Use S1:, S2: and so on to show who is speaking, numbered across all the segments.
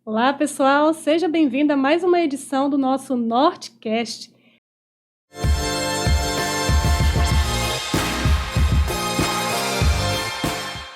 S1: Olá, pessoal, seja bem-vindo a mais uma edição do nosso Nortecast.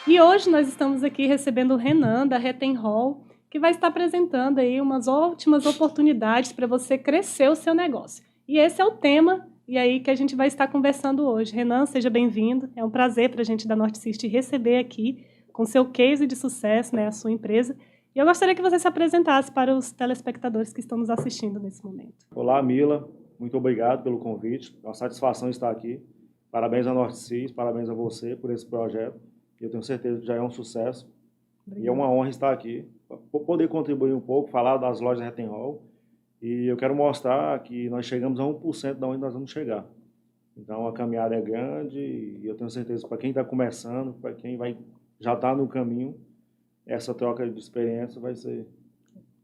S1: E hoje nós estamos aqui recebendo o Renan, da Retem Hall, que vai estar apresentando aí umas ótimas oportunidades para você crescer o seu negócio. E esse é o tema e aí que a gente vai estar conversando hoje. Renan, seja bem-vindo. É um prazer para a gente da Nortecast te receber aqui com seu case de sucesso, né, a sua empresa. E eu gostaria que você se apresentasse para os telespectadores que estão nos assistindo nesse momento.
S2: Olá, Mila. Muito obrigado pelo convite. É uma satisfação estar aqui. Parabéns à Nortecis, parabéns a você por esse projeto. Eu tenho certeza que já é um sucesso. Obrigada. E é uma honra estar aqui, poder contribuir um pouco, falar das lojas Retem Hall. E eu quero mostrar que nós chegamos a 1% de onde nós vamos chegar. Então, a caminhada é grande e eu tenho certeza que para quem está começando, para quem já está no caminho, essa troca de experiência vai ser...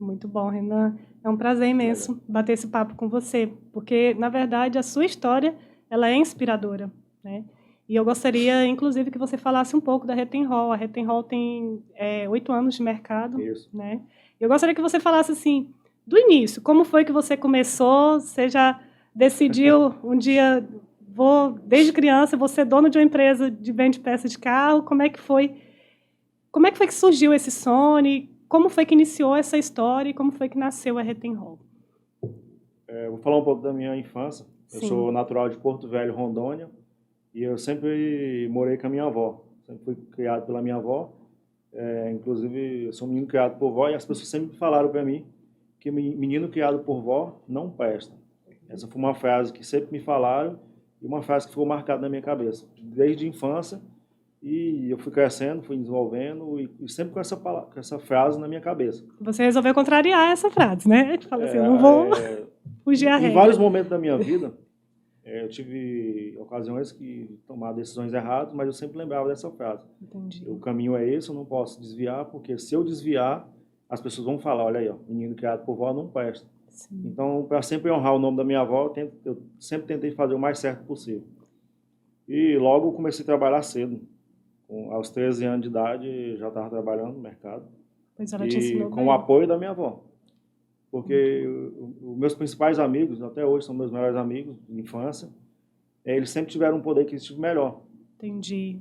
S1: Muito bom, Renan. É um prazer imenso bater esse papo com você, porque, na verdade, a sua história ela é inspiradora, né? E eu gostaria, inclusive, que você falasse um pouco da Retem Hall. A Retem Hall tem 8 anos de mercado.
S2: Isso.
S1: Né? Eu gostaria que você falasse, assim, do início. Como foi que você começou? Você já decidiu um dia, desde criança, vou ser dono de uma empresa de vende peças de carro? Como é que foi que surgiu esse sonho? Como foi que iniciou essa história e como foi que nasceu a Retem Hall?
S2: Vou falar um pouco da minha infância.
S1: Sim.
S2: Eu sou natural de Porto Velho, Rondônia, e eu sempre morei com a minha avó. Sempre fui criado pela minha avó. Inclusive, eu sou um menino criado por vó, e as pessoas sempre falaram para mim que menino criado por vó não presta. Essa foi uma frase que sempre me falaram e uma frase que ficou marcada na minha cabeça. Desde a infância, e eu fui crescendo, fui desenvolvendo, e sempre com essa frase na minha cabeça.
S1: Você resolveu contrariar essa frase, né? Fala assim, eu não vou fugir à regra.
S2: Em vários momentos da minha vida, eu tive ocasiões que tomar decisões erradas, mas eu sempre lembrava dessa frase.
S1: Entendi.
S2: O caminho é esse, eu não posso desviar, porque se eu desviar, as pessoas vão falar, olha aí, ó, menino criado por vó não presta.
S1: Sim.
S2: Então, para sempre honrar o nome da minha avó, eu sempre tentei fazer o mais certo possível. E logo eu comecei a trabalhar cedo. Aos 13 anos de idade, já estava trabalhando no mercado.
S1: Pois ela te ensinou
S2: com
S1: bem.
S2: o apoio da minha avó. Porque os meus principais amigos, até hoje são meus melhores amigos de infância, eles sempre tiveram um poder aquisitivo melhor.
S1: Entendi.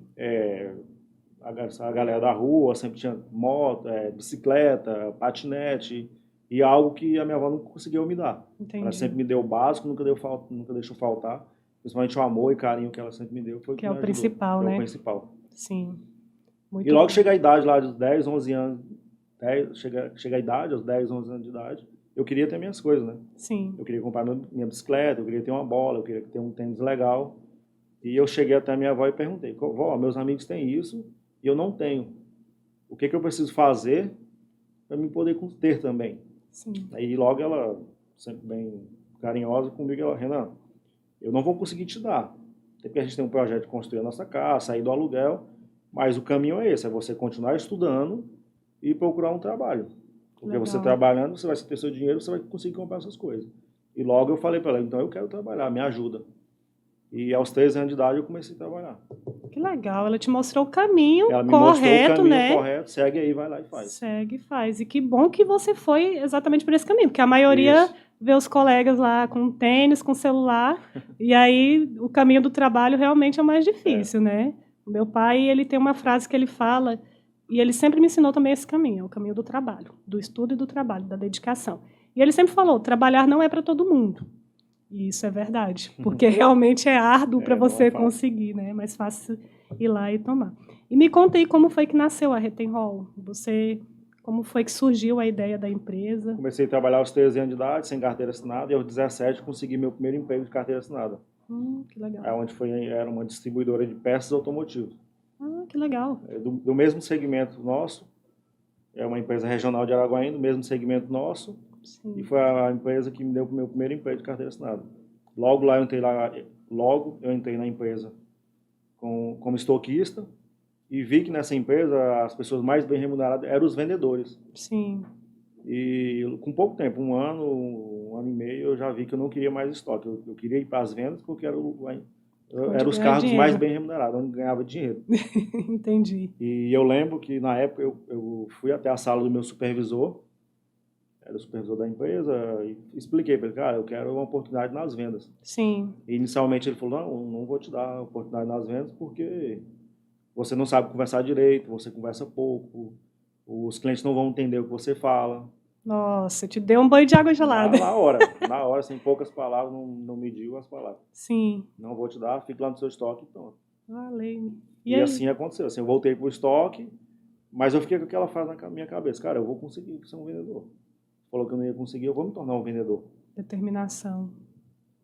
S2: A galera da rua sempre tinha moto, bicicleta, patinete, e algo que a minha avó não conseguiu me dar.
S1: Entendi.
S2: Ela sempre me deu o básico, nunca deixou faltar. Principalmente o amor e carinho que ela sempre me deu. Foi
S1: que é o principal,
S2: né?
S1: É
S2: o principal.
S1: Sim. Muito
S2: e logo
S1: bom.
S2: chega a idade lá dos 10, 11 anos, chega a idade, aos 10, 11 anos de idade, eu queria ter minhas coisas, né?
S1: Sim.
S2: Eu queria comprar minha bicicleta, eu queria ter uma bola, eu queria ter um tênis legal. E eu cheguei até a minha avó e perguntei, vó, meus amigos têm isso e eu não tenho. O que eu preciso fazer para me poder ter também?
S1: Sim.
S2: Aí logo ela, sempre bem carinhosa comigo, ela, Renan, eu não vou conseguir te dar. Até porque a gente tem um projeto de construir a nossa casa, sair do aluguel, mas o caminho é esse, é você continuar estudando e procurar um trabalho. Porque
S1: Legal.
S2: Você trabalhando, você vai ter seu dinheiro, você vai conseguir comprar essas coisas. E logo eu falei para ela, então eu quero trabalhar, me ajuda. E aos 13 anos de idade eu comecei a trabalhar.
S1: Que legal, ela te mostrou o caminho
S2: ela me
S1: correto,
S2: mostrou o caminho
S1: né?
S2: correto, segue aí, vai lá e faz.
S1: Segue e faz. E que bom que você foi exatamente por esse caminho, porque a maioria vê os colegas lá com tênis, com celular, e aí o caminho do trabalho realmente é o mais difícil, né? O meu pai, ele tem uma frase que ele fala, e ele sempre me ensinou também esse caminho, o caminho do trabalho, do estudo e do trabalho, da dedicação. E ele sempre falou, trabalhar não é para todo mundo. E isso é verdade, porque realmente é árduo para você conseguir, né? É mais fácil ir lá e tomar. E me conta aí como foi que nasceu a Retem Hall. Como foi que surgiu a ideia da empresa?
S2: Comecei a trabalhar aos 13 anos de idade, sem carteira assinada, e aos 17 consegui meu primeiro emprego de carteira assinada.
S1: Que legal.
S2: Era uma distribuidora de peças automotivas.
S1: Que legal.
S2: Do mesmo segmento nosso, é uma empresa regional de Araguaína, do mesmo segmento nosso. Sim. E foi a empresa que me deu o meu primeiro emprego de carteira assinada. Logo eu entrei na empresa como estoquista e vi que nessa empresa as pessoas mais bem remuneradas eram os vendedores.
S1: Sim.
S2: E com pouco tempo, um ano e meio, eu já vi que eu não queria mais estoque. Eu queria ir para as vendas porque eram os cargos dinheiro. Mais bem remunerados, onde ganhava dinheiro.
S1: Entendi.
S2: E eu lembro que na época eu fui até a sala do meu supervisor era o supervisor da empresa, e expliquei para ele, cara, eu quero uma oportunidade nas vendas.
S1: Sim.
S2: E inicialmente ele falou, não vou te dar oportunidade nas vendas porque você não sabe conversar direito, você conversa pouco, os clientes não vão entender o que você fala.
S1: Nossa, te deu um banho de água gelada.
S2: Na hora, sem poucas palavras, não mediu as palavras.
S1: Sim.
S2: Não vou te dar, fique lá no seu estoque e pronto.
S1: Valeu.
S2: E assim aconteceu, assim, eu voltei pro estoque, mas eu fiquei com aquela frase na minha cabeça, cara, eu vou conseguir ser um vendedor. Falou que eu não ia conseguir, eu vou me tornar um vendedor.
S1: Determinação.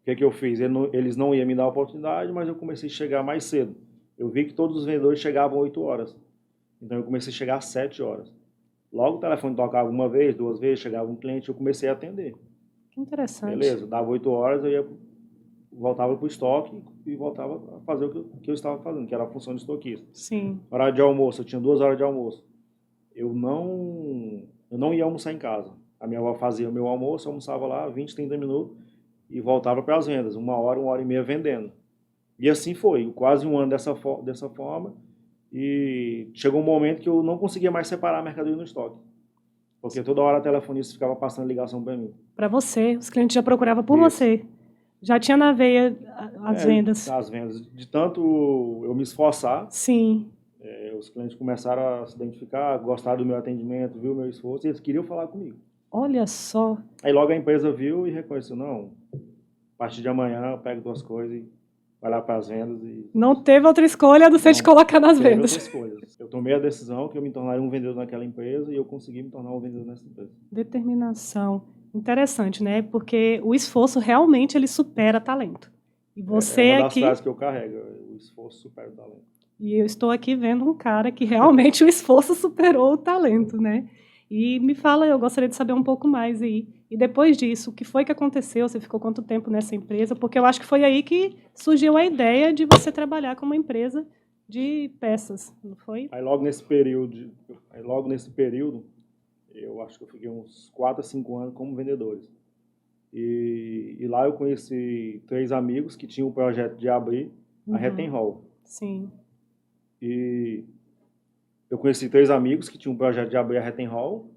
S2: O que eu fiz? Eles não iam me dar a oportunidade, mas eu comecei a chegar mais cedo. Eu vi que todos os vendedores chegavam 8 horas. Então eu comecei a chegar às 7 horas. Logo o telefone tocava uma vez, 2 vezes, chegava um cliente, eu comecei a atender.
S1: Que interessante.
S2: Beleza, dava 8 horas, voltava para o estoque e voltava a fazer o que eu estava fazendo, que era a função de estoquista.
S1: Sim.
S2: Horário de almoço, eu tinha 2 horas de almoço. Eu não ia almoçar em casa. A minha avó fazia o meu almoço, eu almoçava lá 20, 30 minutos e voltava para as vendas, 1 hora e meia vendendo. E assim foi, quase um ano dessa forma, e chegou um momento que eu não conseguia mais separar a mercadoria no estoque. Porque toda hora a telefonista ficava passando ligação para mim.
S1: Para você, os clientes já procuravam por você. Já tinha na veia as vendas.
S2: As vendas. De tanto eu me esforçar,
S1: sim,
S2: os clientes começaram a se identificar, gostaram do meu atendimento, viu o meu esforço, e eles queriam falar comigo.
S1: Olha só.
S2: Aí logo a empresa viu e reconheceu, não, a partir de amanhã eu pego 2 coisas e vai lá para as vendas.
S1: Não teve outra escolha do que te colocar nas vendas.
S2: Outra escolha. Eu tomei a decisão que eu me tornaria um vendedor naquela empresa e eu consegui me tornar um vendedor nessa empresa.
S1: Determinação. Interessante, né? Porque o esforço realmente ele supera talento. E você
S2: é uma das
S1: aqui...
S2: frases que eu carrego, o esforço supera o talento.
S1: E eu estou aqui vendo um cara que realmente o esforço superou o talento, né? E me fala, eu gostaria de saber um pouco mais aí. E depois disso, o que foi que aconteceu? Você ficou quanto tempo nessa empresa? Porque eu acho que foi aí que surgiu a ideia de você trabalhar com uma empresa de peças, não foi?
S2: Aí logo nesse período, eu acho que eu fiquei uns 4 a 5 anos como vendedores. E lá eu conheci 3 amigos que tinham o projeto de abrir a Retten Hall.
S1: Sim.
S2: E eu conheci 3 amigos que tinham um projeto de abrir a Retten Hall.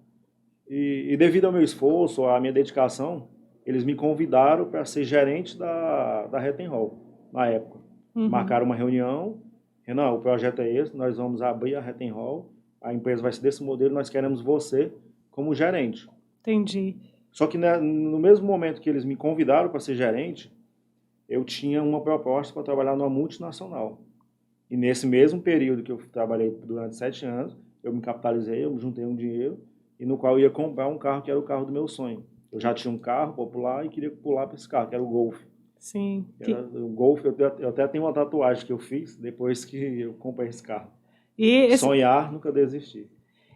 S2: E devido ao meu esforço, à minha dedicação, eles me convidaram para ser gerente da Retten Hall, na época. Marcaram uma reunião. Renan, o projeto é esse, nós vamos abrir a Retten Hall, a empresa vai ser desse modelo, nós queremos você como gerente.
S1: Entendi.
S2: Só que no mesmo momento que eles me convidaram para ser gerente, eu tinha uma proposta para trabalhar numa multinacional. E nesse mesmo período que eu trabalhei durante 7 anos, eu me capitalizei, eu juntei um dinheiro, e no qual eu ia comprar um carro que era o carro do meu sonho. Eu já tinha um carro popular e queria pular para esse carro, que era o Golf.
S1: Sim.
S2: O Golf, eu até tenho uma tatuagem que eu fiz depois que eu comprei esse carro. Sonhar, nunca desistir.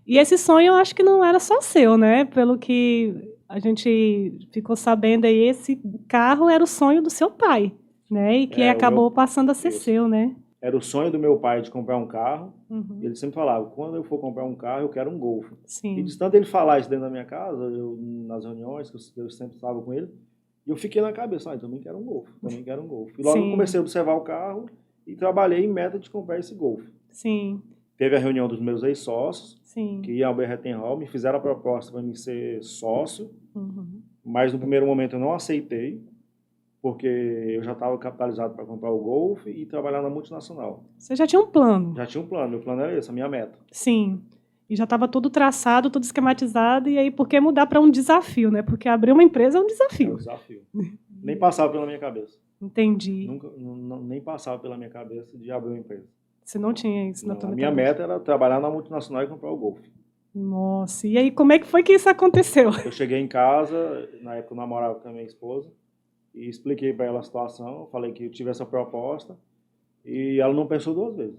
S1: E esse sonho eu acho que não era só seu, né? Pelo que a gente ficou sabendo aí, esse carro era o sonho do seu pai, né? E que acabou passando a ser seu, né?
S2: Era o sonho do meu pai de comprar um carro. E ele sempre falava, quando eu for comprar um carro, eu quero um Golf.
S1: Sim.
S2: E de tanto ele falar isso dentro da minha casa, nas reuniões, que eu sempre estava com ele, e eu fiquei na cabeça, eu também quero um Golf, também quero um Golf. E logo eu comecei a observar o carro e trabalhei em meta de comprar esse Golf.
S1: Sim.
S2: Teve a reunião dos meus ex-sócios, que iam abrir a Retten Hall, me fizeram a proposta para mim ser sócio, mas no primeiro momento eu não aceitei, porque eu já estava capitalizado para comprar o Golf e trabalhar na multinacional.
S1: Você já tinha um plano?
S2: Já tinha um plano, meu plano era esse, a minha meta.
S1: Sim. E já estava tudo traçado, tudo esquematizado, e aí por que mudar para um desafio, né? Porque abrir uma empresa é um desafio.
S2: É um desafio. Nem passava pela minha cabeça.
S1: Entendi.
S2: Nunca, nem passava pela minha cabeça de abrir uma empresa.
S1: Você não tinha isso na tua
S2: minha meta era trabalhar na multinacional e comprar o Golf.
S1: Nossa, e aí como é que foi que isso aconteceu?
S2: Eu cheguei em casa, na época eu namorava com a minha esposa, e expliquei para ela a situação, falei que eu tive essa proposta, e ela não pensou 2 vezes.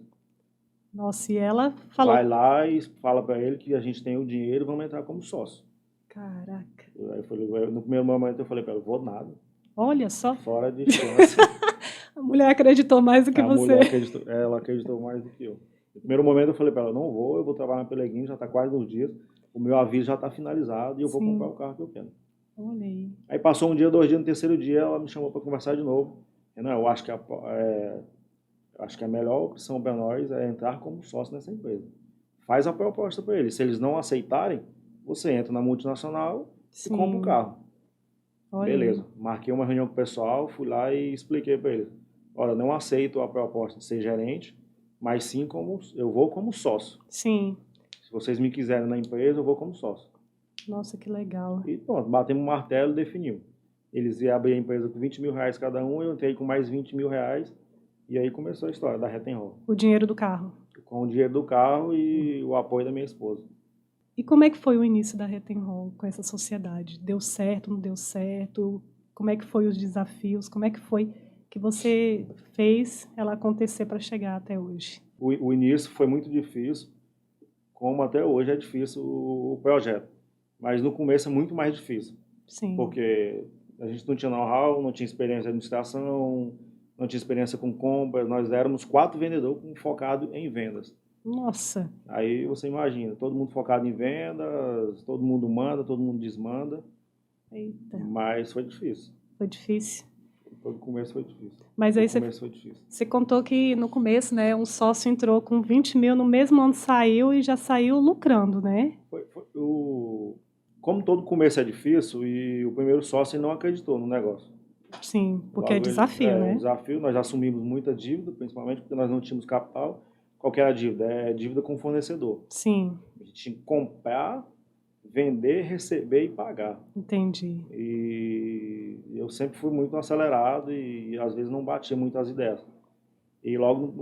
S1: Nossa, e ela falou...
S2: Vai lá e fala para ele que a gente tem o dinheiro e vamos entrar como sócio.
S1: Caraca.
S2: Aí eu falei, no primeiro momento eu falei para ela, vou nada.
S1: Olha só.
S2: Fora de chance.
S1: A mulher acreditou mais do que você.
S2: Ela acreditou mais do que eu. No primeiro momento eu falei para ela, não vou, eu vou trabalhar na Peleguinho, já está quase 2 dias, o meu aviso já está finalizado e eu vou comprar o carro que eu quero.
S1: Olha aí. Aí
S2: passou 1 dia, 2 dias, no terceiro dia ela me chamou para conversar de novo. Eu acho que a melhor opção para nós é entrar como sócio nessa empresa. Faz a proposta para eles. Se eles não aceitarem, você entra na multinacional e compro um carro.
S1: Olha.
S2: Beleza, marquei uma reunião com o pessoal, fui lá e expliquei para eles. Olha, não aceito a proposta de ser gerente, mas sim eu vou como sócio.
S1: Sim.
S2: Se vocês me quiserem na empresa, eu vou como sócio.
S1: Nossa, que legal.
S2: E pronto, batemos um martelo e definiu. Eles iam abrir a empresa com 20 mil reais cada um, eu entrei com mais 20 mil reais, e aí começou a história da Rettenhol.
S1: O dinheiro do carro.
S2: Com o dinheiro do carro e o apoio da minha esposa.
S1: E como é que foi o início da Rettenol com essa sociedade? Deu certo, não deu certo? Como é que foi os desafios? Como é que foi que você fez ela acontecer para chegar até hoje?
S2: O início foi muito difícil, como até hoje é difícil o projeto. Mas no começo é muito mais difícil.
S1: Sim.
S2: Porque a gente não tinha know-how, não tinha experiência em administração, não tinha experiência com compras. Nós éramos 4 vendedores focados em vendas.
S1: Nossa.
S2: Aí você imagina, todo mundo focado em vendas, todo mundo manda, todo mundo desmanda.
S1: Eita.
S2: Mas foi difícil.
S1: Foi difícil.
S2: Todo começo foi difícil.
S1: Mas aí você contou que no começo, né, um sócio entrou com 20 mil, no mesmo ano saiu e já saiu lucrando, né?
S2: Como todo começo é difícil, e o primeiro sócio não acreditou no negócio.
S1: Sim, porque é desafio, né?
S2: É desafio, nós assumimos muita dívida, principalmente porque nós não tínhamos capital. Qual que era a dívida? É dívida com o fornecedor.
S1: Sim.
S2: A gente tinha que comprar, vender, receber e pagar.
S1: Entendi.
S2: E eu sempre fui muito acelerado e às vezes não batia muito as ideias. E logo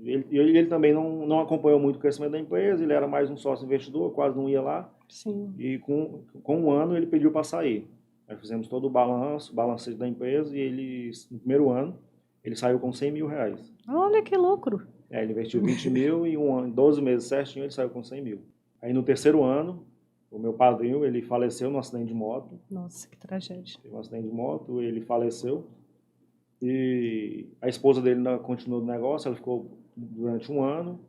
S2: ele também não acompanhou muito o crescimento da empresa, ele era mais um sócio investidor, quase não ia lá.
S1: Sim.
S2: E com um ano ele pediu para sair. Aí fizemos todo o balanço da empresa, e ele, no primeiro ano, ele saiu com 100 mil reais.
S1: Olha que lucro.
S2: Ele investiu 20 mil e em 12 meses certinho ele saiu com 100 mil. Aí no terceiro ano, o meu padrinho, ele faleceu num acidente de moto.
S1: Nossa, que tragédia.
S2: Teve um acidente de moto, ele faleceu. E a esposa dele continuou no negócio, ela ficou durante um ano.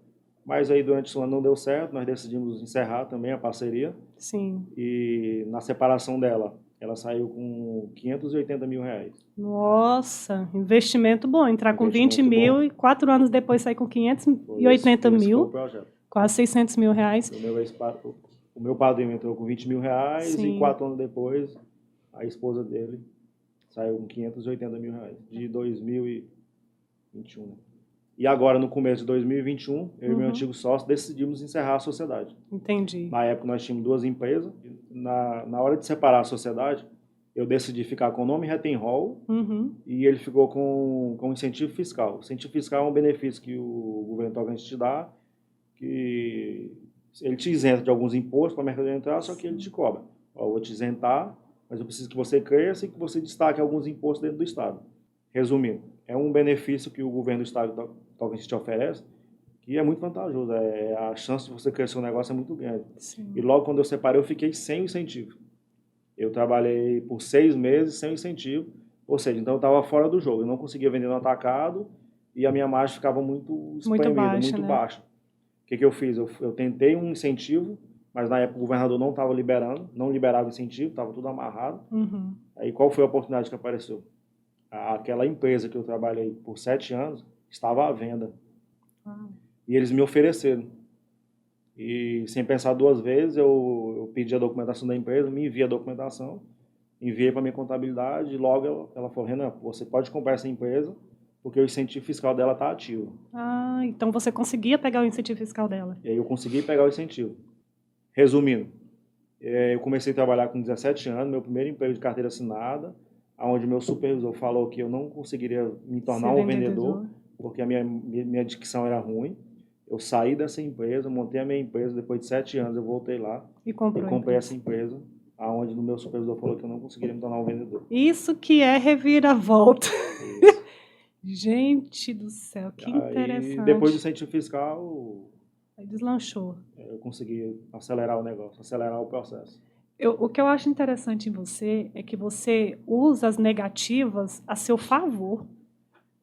S2: Mas aí durante o ano não deu certo, nós decidimos encerrar também a parceria.
S1: Sim.
S2: E na separação dela, ela saiu com 580 mil reais.
S1: Nossa, investimento bom. Entrar com 20 mil e 4 anos depois sair com 580 mil. Quase 600 mil reais.
S2: O meu padrinho entrou com 20 mil reais. Sim. E 4 anos depois, a esposa dele saiu com 580 mil reais. De 2021, né? E agora, no começo de 2021, eu e meu antigo sócio decidimos encerrar a sociedade.
S1: Entendi.
S2: Na época, nós tínhamos 2 empresas. Na hora de separar a sociedade, eu decidi ficar com o nome Rettenol e ele ficou com incentivo fiscal. O incentivo fiscal é um benefício que o governo tocantins te dá, que ele te isenta de alguns impostos para a mercadoria entrar, só que ele te cobra. Eu vou te isentar, mas eu preciso que você cresça e que você destaque alguns impostos dentro do Estado. Resumindo, é um benefício que o governo do Estado Tocantins te oferece, que é muito vantajoso. A chance de você crescer um negócio é muito grande.
S1: Sim.
S2: E logo quando eu separei, eu fiquei sem o incentivo. Eu trabalhei por 6 meses sem incentivo, ou seja, então eu estava fora do jogo. Eu não conseguia vender no atacado e a minha margem ficava muito espremida, muito baixa. O que eu fiz? Eu tentei um incentivo, mas na época o governador não estava liberando, não liberava incentivo, estava tudo amarrado. Aí qual foi a oportunidade que apareceu? Aquela empresa que eu trabalhei por 7 anos estava à venda. E eles me ofereceram. E sem pensar 2 vezes, eu pedi a documentação da empresa, me enviei a documentação, enviei para a minha contabilidade, e logo ela falou: Renan, você pode comprar essa empresa, porque o incentivo fiscal dela está ativo.
S1: Então você conseguia pegar o incentivo fiscal dela.
S2: E aí eu consegui pegar o incentivo. Resumindo, eu comecei a trabalhar com 17 anos, meu primeiro emprego de carteira assinada, onde meu supervisor falou que eu não conseguiria me tornar um vendedor, porque a minha dicção era ruim. Eu saí dessa empresa, montei a minha empresa, depois de 7 anos eu voltei lá e comprei essa empresa, onde o meu supervisor falou que eu não conseguiria me tornar um vendedor.
S1: Isso que é reviravolta. Isso. Gente do céu, que interessante.
S2: Depois do incentivo fiscal,
S1: aí deslanchou.
S2: Eu consegui acelerar o negócio, acelerar o processo.
S1: O que eu acho interessante em você é que você usa as negativas a seu favor.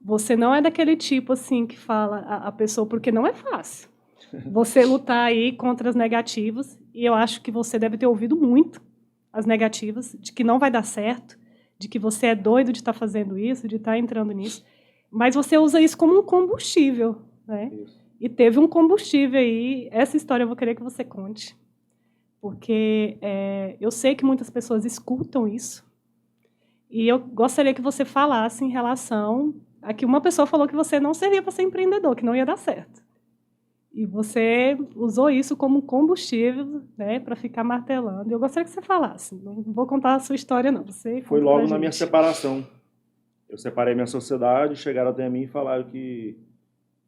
S1: Você não é daquele tipo assim que fala a pessoa, porque não é fácil. Você lutar aí contra as negativas, e eu acho que você deve ter ouvido muito as negativas, de que não vai dar certo, de que você é doido de estar fazendo isso, de estar entrando nisso. Mas você usa isso como um combustível, né?
S2: Isso.
S1: E teve um combustível aí. Essa história eu vou querer que você conte. porque eu sei que muitas pessoas escutam isso, e eu gostaria que você falasse em relação a que uma pessoa falou que você não servia para ser empreendedor, que não ia dar certo. E você usou isso como combustível, né, para ficar martelando. Eu gostaria que você falasse. Não vou contar a sua história, não. Você
S2: Foi
S1: conta pra
S2: logo na minha
S1: gente.
S2: separação. Eu separei minha sociedade, chegaram até mim e falaram que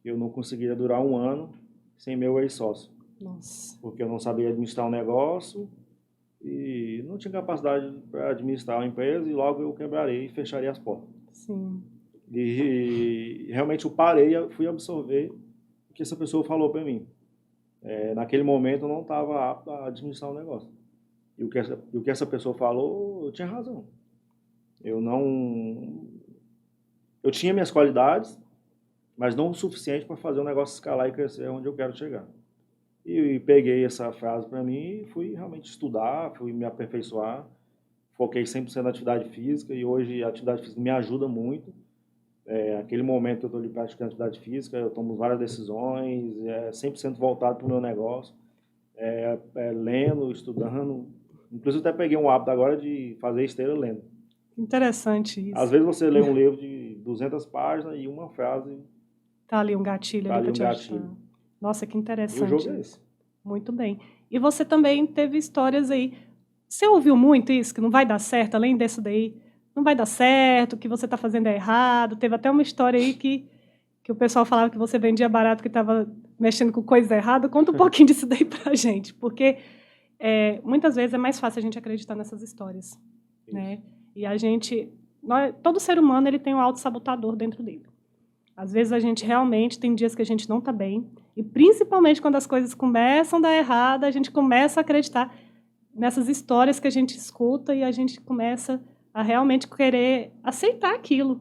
S2: eu não conseguiria durar um ano sem meu ex-sócio.
S1: Nossa,
S2: Porque eu não sabia administrar um negócio e não tinha capacidade para administrar uma empresa e logo eu quebraria e fecharia as portas.
S1: sim.
S2: E realmente eu parei, eu fui absorver o que essa pessoa falou para mim. Naquele momento eu não estava apto a administrar o negócio. E o que essa pessoa falou, eu tinha razão. Eu não... Eu tinha minhas qualidades, mas não o suficiente para fazer o negócio escalar e crescer onde eu quero chegar. E peguei essa frase para mim e fui realmente estudar, fui me aperfeiçoar. Foquei 100% na atividade física e hoje a atividade física me ajuda muito. Aquele momento que eu estou ali praticando atividade física, eu tomo várias decisões, 100% voltado para o meu negócio, lendo, estudando. Inclusive, até peguei um hábito agora de fazer esteira lendo.
S1: Interessante
S2: Às
S1: isso.
S2: vezes você lê um livro de 200 páginas e uma frase
S1: Tá ali um gatilho
S2: tá
S1: ali
S2: ali
S1: para
S2: um
S1: te ajudar.
S2: gatilho.
S1: Nossa, que
S2: E o
S1: interessante
S2: jogo é
S1: isso.
S2: esse.
S1: Muito bem. E você também teve histórias aí. Você ouviu muito isso, que não vai dar certo, além desse daí? Não vai dar certo, que você está fazendo errado. Teve até uma história aí que o pessoal falava que você vendia barato, que estava mexendo com coisa errada. Conta um pouquinho disso daí para a gente, porque muitas vezes é mais fácil a gente acreditar nessas histórias, né? E a gente... todo ser humano ele tem um autossabotador dentro dele. Às vezes a gente realmente tem dias que a gente não está bem, e principalmente quando as coisas começam a dar errado, a gente começa a acreditar nessas histórias que a gente escuta e a gente começa a realmente querer aceitar aquilo.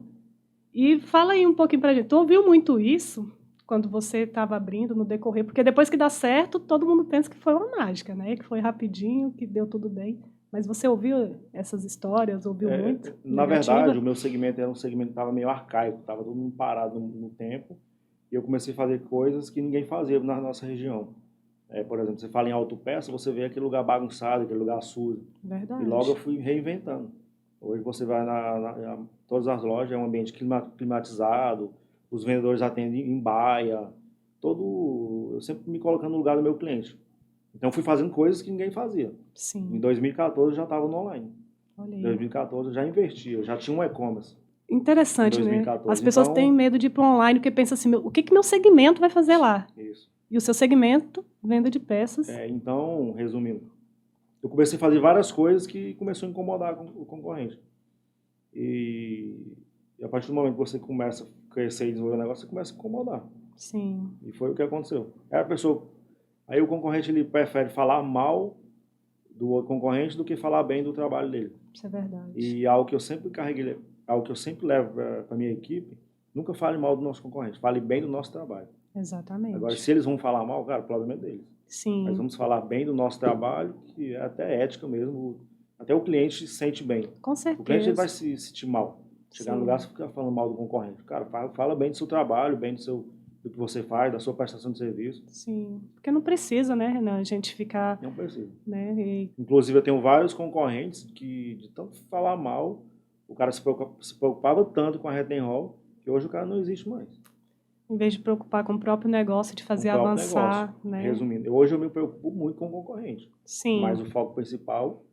S1: E fala aí um pouquinho para a gente. Tu ouviu muito isso quando você estava abrindo no decorrer? Porque depois que dá certo, todo mundo pensa que foi uma mágica, né? Que foi rapidinho, que deu tudo bem. Mas você ouviu essas histórias? Ouviu muito?
S2: Na
S1: Negativa?
S2: verdade, o meu segmento era um segmento que estava meio arcaico, estava todo mundo parado no tempo, e eu comecei a fazer coisas que ninguém fazia na nossa região. Por exemplo, você fala em autopeça, você vê aquele lugar bagunçado, aquele lugar sujo.
S1: Verdade.
S2: E logo eu fui reinventando. Hoje você vai todas as lojas, é um ambiente climatizado, os vendedores atendem em baia, eu sempre me colocando no lugar do meu cliente. Então fui fazendo coisas que ninguém fazia.
S1: Sim.
S2: Em 2014 eu já estava no online.
S1: Olha aí.
S2: Em 2014 eu já investia, eu já tinha um e-commerce.
S1: Interessante,
S2: Em
S1: né?
S2: 2014.
S1: As pessoas
S2: Então,
S1: têm medo de ir para o online porque pensam assim, o que meu segmento vai fazer lá?
S2: Isso.
S1: E o seu segmento, venda de peças.
S2: Então, resumindo, eu comecei a fazer várias coisas que começou a incomodar o concorrente. E a partir do momento que você começa a crescer e desenvolver o negócio, você começa a incomodar.
S1: Sim.
S2: E foi o que aconteceu. Aí o concorrente ele prefere falar mal do outro concorrente do que falar bem do trabalho dele.
S1: Isso é verdade.
S2: E algo que eu sempre carreguei, algo que eu sempre levo para a minha equipe, nunca fale mal do nosso concorrente, fale bem do nosso trabalho.
S1: Exatamente.
S2: Agora, se eles vão falar mal, cara, o problema é deles.
S1: Sim.
S2: Mas vamos falar bem do nosso trabalho, que é até ética mesmo, até o cliente se sente bem.
S1: Com certeza.
S2: O cliente ele vai se sentir mal. Chegar no lugar, você fica falando mal do concorrente. Cara, fala bem do seu trabalho, bem do que você faz, da sua prestação de serviço.
S1: Sim, porque não precisa, né, Renan, a gente ficar...
S2: Não precisa.
S1: Né,
S2: Inclusive, eu tenho vários concorrentes que, de tanto falar mal, o cara se preocupava tanto com a Retenhol, que hoje o cara não existe mais.
S1: Em vez de preocupar com o próprio negócio, de fazer avançar, né?
S2: Resumindo, hoje eu me preocupo muito com o concorrente.
S1: Sim.
S2: Mas o foco principal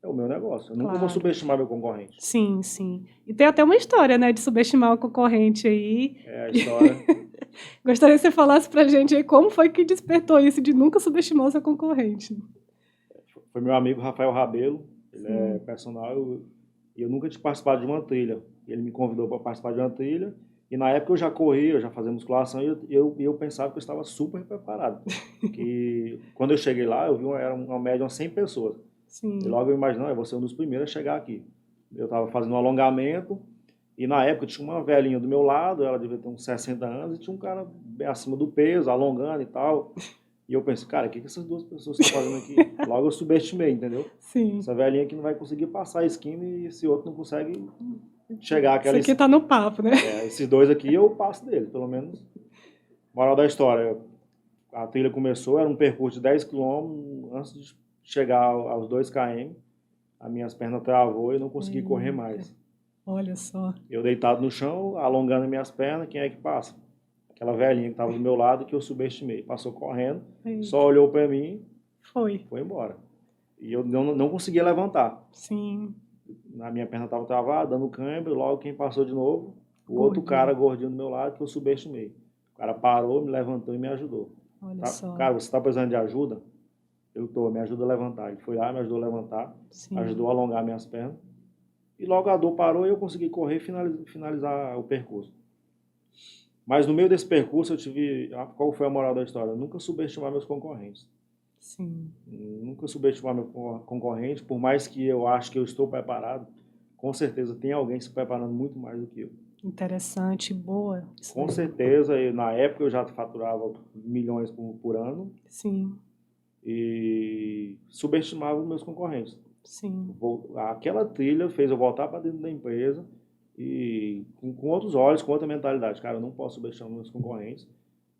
S2: é o meu negócio. Eu nunca vou subestimar meu concorrente.
S1: Sim, sim. E tem até uma história, né, de subestimar o concorrente aí.
S2: A história...
S1: Gostaria que você falasse pra gente aí como foi que despertou isso de nunca subestimar o seu concorrente.
S2: Foi meu amigo Rafael Rabelo, ele é personal, e eu nunca tinha participado de uma trilha. Ele me convidou para participar de uma trilha, e na época eu já corria, eu já fazia musculação, e eu pensava que eu estava super preparado. Que quando eu cheguei lá, eu vi era uma média de umas 100 pessoas.
S1: Sim.
S2: E logo eu imaginei, eu vou ser um dos primeiros a chegar aqui. Eu estava fazendo um alongamento, e na época tinha uma velhinha do meu lado, ela devia ter uns 60 anos, e tinha um cara bem acima do peso, alongando e tal. E eu pensei, cara, o que essas duas pessoas estão fazendo aqui? Logo eu subestimei, entendeu?
S1: Sim.
S2: Essa velhinha aqui não vai conseguir passar a esquina e esse outro não consegue chegar àquela
S1: esquina. Isso aqui tá no papo, né?
S2: Esses dois aqui eu passo deles, pelo menos. Moral da história, a trilha começou, era um percurso de 10 km, antes chegar aos 2 km, as minhas pernas travou e eu não consegui correr mais.
S1: Olha só.
S2: Eu deitado no chão, alongando as minhas pernas, quem é que passa? Aquela velhinha que estava do meu lado que eu subestimei. Passou correndo, só olhou para mim, foi embora. E eu não conseguia levantar.
S1: Sim.
S2: A minha perna estava travada, dando câimbra, e logo quem passou de novo, o outro cara gordinho do meu lado que eu subestimei. O cara parou, me levantou e me ajudou.
S1: Olha só.
S2: Cara, você está precisando de ajuda? Me ajuda a levantar. Ele foi lá, me ajudou a levantar, ajudou a alongar minhas pernas. E logo a dor parou e eu consegui correr e finalizar o percurso. Mas no meio desse percurso eu tive... Qual foi a moral da história? Eu nunca subestimar meus concorrentes.
S1: Sim.
S2: Nunca subestimar meu concorrente, por mais que eu ache que eu estou preparado, com certeza tem alguém se preparando muito mais do que eu.
S1: Interessante, boa.
S2: Com certeza, na época eu já faturava milhões por ano.
S1: Sim.
S2: E subestimava os meus concorrentes.
S1: Sim.
S2: Aquela trilha fez eu voltar para dentro da empresa e com outros olhos, com outra mentalidade. Cara, eu não posso subestimar meus concorrentes,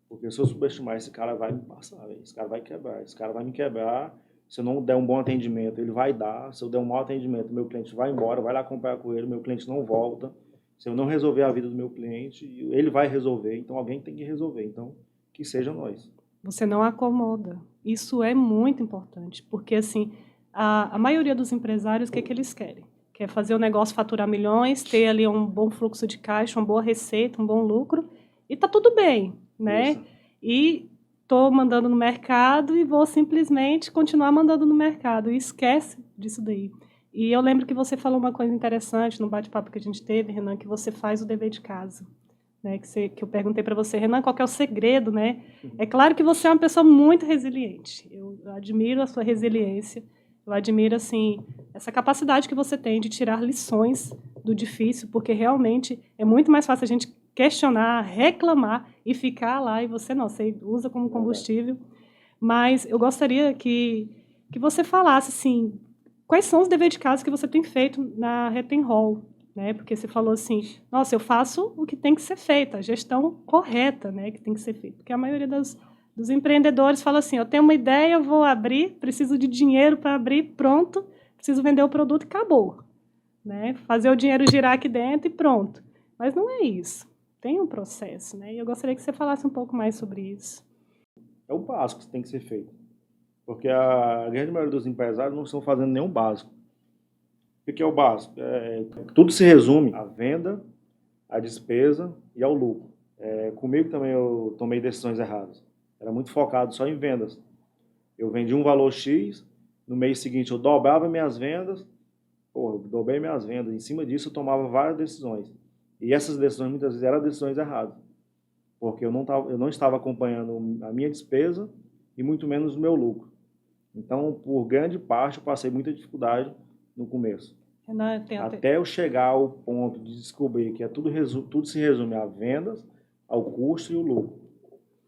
S2: porque se eu subestimar, esse cara vai me passar, esse cara vai quebrar, esse cara vai me quebrar. Se eu não der um bom atendimento, ele vai dar. Se eu der um mau atendimento, meu cliente vai embora, vai lá comprar com ele, meu cliente não volta. Se eu não resolver a vida do meu cliente, ele vai resolver. Então alguém tem que resolver. Então, que seja nós.
S1: Você não acomoda. Isso é muito importante, porque assim, a maioria dos empresários, o que eles querem? Quer fazer o negócio faturar milhões, ter ali um bom fluxo de caixa, uma boa receita, um bom lucro, e tá tudo bem, né?
S2: Isso.
S1: E estou mandando no mercado e vou simplesmente continuar mandando no mercado, e esquece disso daí. E eu lembro que você falou uma coisa interessante no bate-papo que a gente teve, Renan, que você faz o dever de casa. Né, que eu perguntei para você, Renan, qual que é o segredo, né? É claro que você é uma pessoa muito resiliente. Eu admiro a sua resiliência. Eu admiro, assim, essa capacidade que você tem de tirar lições do difícil, porque realmente é muito mais fácil a gente questionar, reclamar e ficar lá, e você não, você usa como combustível. Mas eu gostaria que você falasse, assim, quais são os deveres de casa que você tem feito na Retem Hall, né? Porque você falou assim, nossa, eu faço o que tem que ser feito, a gestão correta, né, que tem que ser feita. Porque a maioria dos empreendedores fala assim, eu tenho uma ideia, eu vou abrir, preciso de dinheiro para abrir, pronto, preciso vender o produto e acabou. Né? Fazer o dinheiro girar aqui dentro e pronto. Mas não é isso. Tem um processo, né? E eu gostaria que você falasse um pouco mais sobre isso.
S2: É o básico que tem que ser feito. Porque a grande maioria dos empresários não estão fazendo nenhum básico. O que é o básico? Tudo se resume à venda, à despesa e ao lucro. Comigo também eu tomei decisões erradas. Era muito focado só em vendas. Eu vendi um valor X, no mês seguinte eu dobrava minhas vendas, eu dobrei minhas vendas. Em cima disso eu tomava várias decisões. E essas decisões muitas vezes eram decisões erradas. Porque eu não estava acompanhando a minha despesa e muito menos o meu lucro. Então, por grande parte, eu passei muita dificuldade no começo. Até eu chegar ao ponto de descobrir que tudo se resume a vendas, ao custo e o lucro.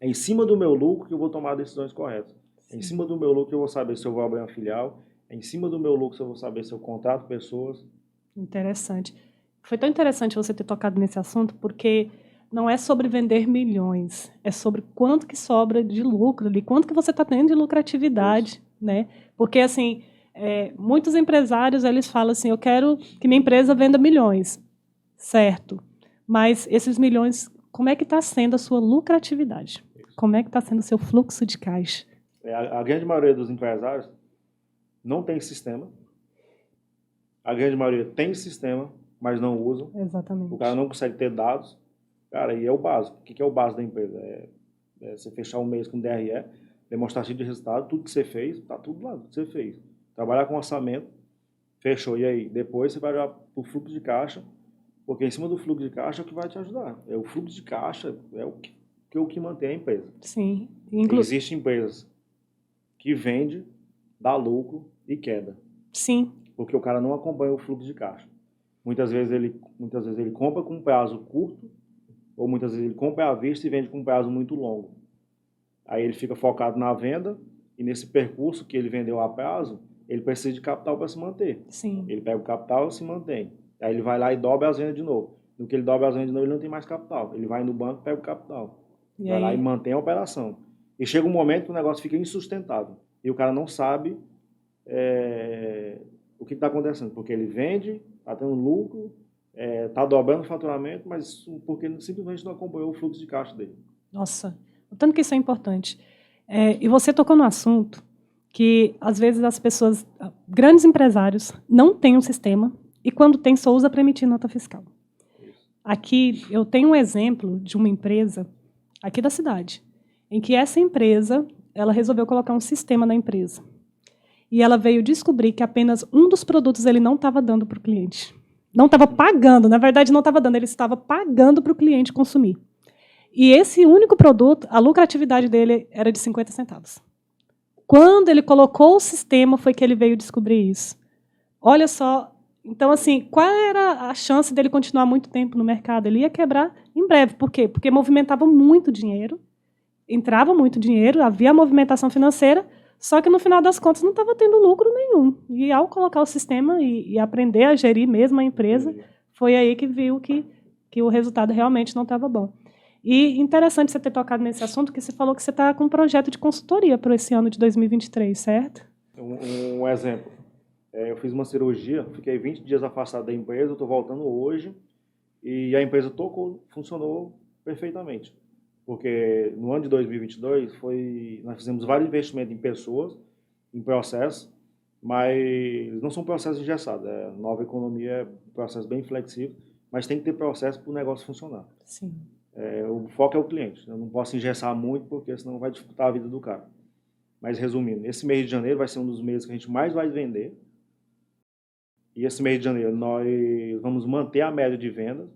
S2: É em cima do meu lucro que eu vou tomar decisões corretas. É em cima do meu lucro que eu vou saber se eu vou abrir uma filial. É em cima do meu lucro que eu vou saber se eu contrato pessoas.
S1: Interessante. Foi tão interessante você ter tocado nesse assunto, porque não é sobre vender milhões, é sobre quanto que sobra de lucro ali, quanto que você está tendo de lucratividade, né? Porque, assim, muitos empresários, eles falam assim, eu quero que minha empresa venda milhões, certo? Mas esses milhões, como é que está sendo a sua lucratividade? Como é que está sendo o seu fluxo de caixa?
S2: A grande maioria dos empresários não tem sistema. A grande maioria tem sistema, mas não usam.
S1: Exatamente.
S2: O cara não consegue ter dados. Cara, e é o básico. O que é o básico da empresa? Você fechar um mês com DRE, demonstrativo de resultado, tudo que você fez, tá tudo lá, tudo que você fez. Trabalhar com orçamento, fechou, e aí? Depois você vai olhar para o fluxo de caixa, porque em cima do fluxo de caixa é o que vai te ajudar. O fluxo de caixa é o que mantém a empresa.
S1: Sim.
S2: Existem empresas que vendem, dá lucro e queda.
S1: Sim.
S2: Porque o cara não acompanha o fluxo de caixa. Muitas vezes ele compra com um prazo curto, ou muitas vezes ele compra à vista e vende com um prazo muito longo. Aí ele fica focado na venda, e nesse percurso que ele vendeu a prazo, ele precisa de capital para se manter.
S1: Sim.
S2: Ele pega o capital e se mantém. Aí ele vai lá e dobra as vendas de novo. No que ele dobra as vendas de novo, ele não tem mais capital. Ele vai no banco e pega o capital. Vai lá e mantém a operação. E chega um momento que o negócio fica insustentável. E o cara não sabe o que está acontecendo, porque ele vende, está tendo lucro, está dobrando o faturamento, mas porque ele simplesmente não acompanhou o fluxo de caixa dele.
S1: Nossa, o tanto que isso é importante. E você tocou no assunto que, às vezes, as pessoas, grandes empresários, não têm um sistema e, quando tem, só usa para emitir nota fiscal. Aqui, eu tenho um exemplo de uma empresa aqui da cidade, em que essa empresa ela resolveu colocar um sistema na empresa. E ela veio descobrir que apenas um dos produtos ele não estava dando para o cliente. Não estava pagando, na verdade, não estava dando, ele estava pagando para o cliente consumir. E esse único produto, a lucratividade dele era de 50 centavos. Quando ele colocou o sistema, foi que ele veio descobrir isso. Olha só, então, assim, qual era a chance dele continuar muito tempo no mercado? Ele ia quebrar em breve. Por quê? Porque movimentava muito dinheiro, entrava muito dinheiro, havia movimentação financeira, só que, no final das contas, não estava tendo lucro nenhum. E, ao colocar o sistema e aprender a gerir mesmo a empresa, foi aí que viu que o resultado realmente não estava bom. E interessante você ter tocado nesse assunto, que você falou que você está com um projeto de consultoria para esse ano de 2023, certo?
S2: Um exemplo. Eu fiz uma cirurgia, fiquei 20 dias afastado da empresa, estou voltando hoje, e a empresa funcionou perfeitamente. Porque no ano de 2022, nós fizemos vários investimentos em pessoas, em processos, mas não são processos engessados. Nova economia é um processo bem flexível, mas tem que ter processo para o negócio funcionar.
S1: Sim.
S2: O foco é o cliente. Eu não posso engessar muito, porque senão vai disputar a vida do cara. Mas, resumindo, esse mês de janeiro vai ser um dos meses que a gente mais vai vender. E esse mês de janeiro nós vamos manter a média de vendas,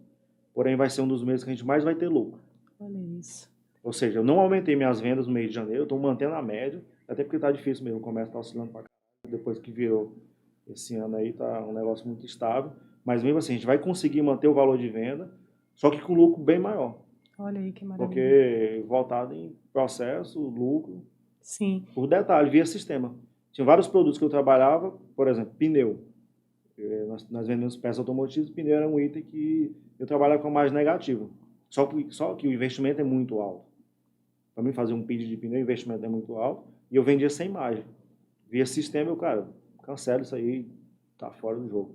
S2: porém vai ser um dos meses que a gente mais vai ter lucro.
S1: Olha isso.
S2: Ou seja, eu não aumentei minhas vendas no mês de janeiro, eu estou mantendo a média, até porque está difícil mesmo, o comércio está oscilando para cá. Depois que virou esse ano aí, está um negócio muito estável. Mas mesmo assim, a gente vai conseguir manter o valor de venda, só que com lucro bem maior.
S1: Olha aí que maravilha.
S2: Porque voltado em processo, lucro.
S1: Sim.
S2: Por detalhe, via sistema. Tinha vários produtos que eu trabalhava, por exemplo, pneu. Nós vendemos peças automotivas, pneu era um item que eu trabalhava com a margem negativa. Só que o investimento é muito alto. Para mim fazer um pedido de pneu, o investimento é muito alto. E eu vendia sem margem. Via sistema, cara, cancelo isso aí, tá fora do jogo.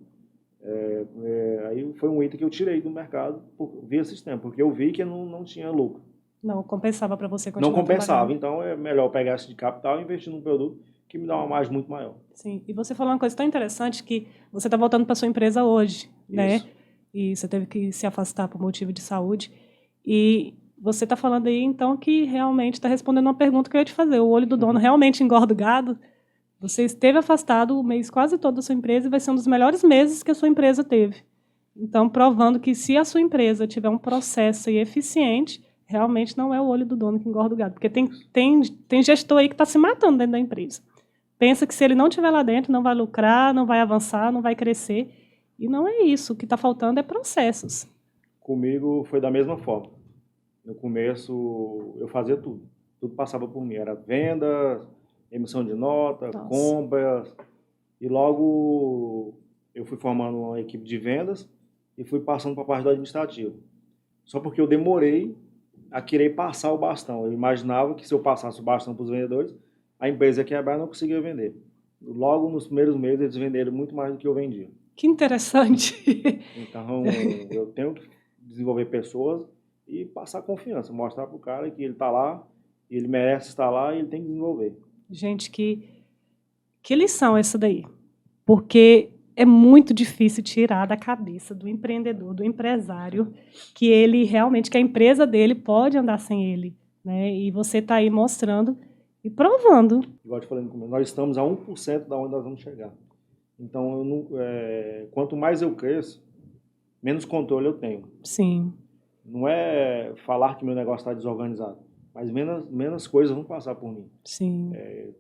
S2: Aí foi um item que eu tirei do mercado via sistema, porque eu vi que não tinha lucro.
S1: Não compensava para você continuar
S2: Não compensava, então é melhor pegar esse de capital e investir num produto que me dá uma margem muito maior.
S1: Sim, e você falou uma coisa tão interessante que você está voltando para sua empresa hoje, né? E você teve que se afastar por motivo de saúde. E você está falando aí, então, que realmente está respondendo uma pergunta que eu ia te fazer. O olho do dono realmente engorda o gado? Você esteve afastado o mês quase todo da sua empresa e vai ser um dos melhores meses que a sua empresa teve. Então, provando que se a sua empresa tiver um processo eficiente, realmente não é o olho do dono que engorda o gado. Porque tem gestor aí que está se matando dentro da empresa. Pensa que se ele não estiver lá dentro, não vai lucrar, não vai avançar, não vai crescer. E não é isso. O que está faltando é processos.
S2: Comigo foi da mesma forma. No começo, eu fazia tudo. Tudo passava por mim. Era venda, emissão de nota, compras. E logo eu fui formando uma equipe de vendas e fui passando para a parte do administrativo. Só porque eu demorei a querer passar o bastão. Eu imaginava que se eu passasse o bastão para os vendedores, a empresa ia quebrar e não conseguia vender. Logo nos primeiros meses, eles venderam muito mais do que eu vendia.
S1: Que interessante.
S2: Então, eu tenho que desenvolver pessoas e passar confiança, mostrar para o cara que ele está lá, ele merece estar lá e ele tem que desenvolver.
S1: Gente, que lição essa daí. Porque é muito difícil tirar da cabeça do empreendedor, do empresário, que ele realmente, que a empresa dele pode andar sem ele, né? E você está aí mostrando e provando.
S2: Igual eu te falei no começo, nós estamos a 1% da onde nós vamos chegar. Então, quanto mais eu cresço, menos controle eu tenho.
S1: Sim.
S2: Não é falar que meu negócio está desorganizado, mas menos coisas vão passar por mim.
S1: Sim.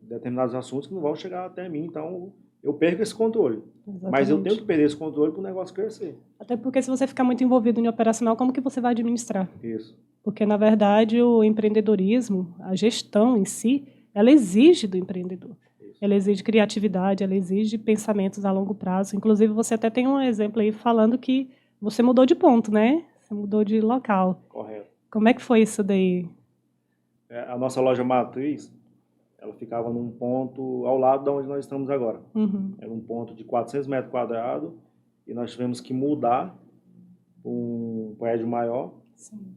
S2: Determinados assuntos que não vão chegar até mim, então eu perco esse controle.
S1: Exatamente.
S2: Mas eu tenho que perder esse controle para o negócio crescer.
S1: Até porque se você ficar muito envolvido em operacional, como que você vai administrar?
S2: Isso.
S1: Porque, na verdade, o empreendedorismo, a gestão em si, ela exige do empreendedor. Ela exige criatividade, ela exige pensamentos a longo prazo. Inclusive, você até tem um exemplo aí falando que você mudou de ponto, né? Você mudou de local.
S2: Correto.
S1: Como é que foi isso daí?
S2: A nossa loja matriz, ela ficava num ponto ao lado de onde nós estamos agora.
S1: Uhum.
S2: Era um ponto de 400 metros quadrados e nós tivemos que mudar para um prédio maior,
S1: Sim.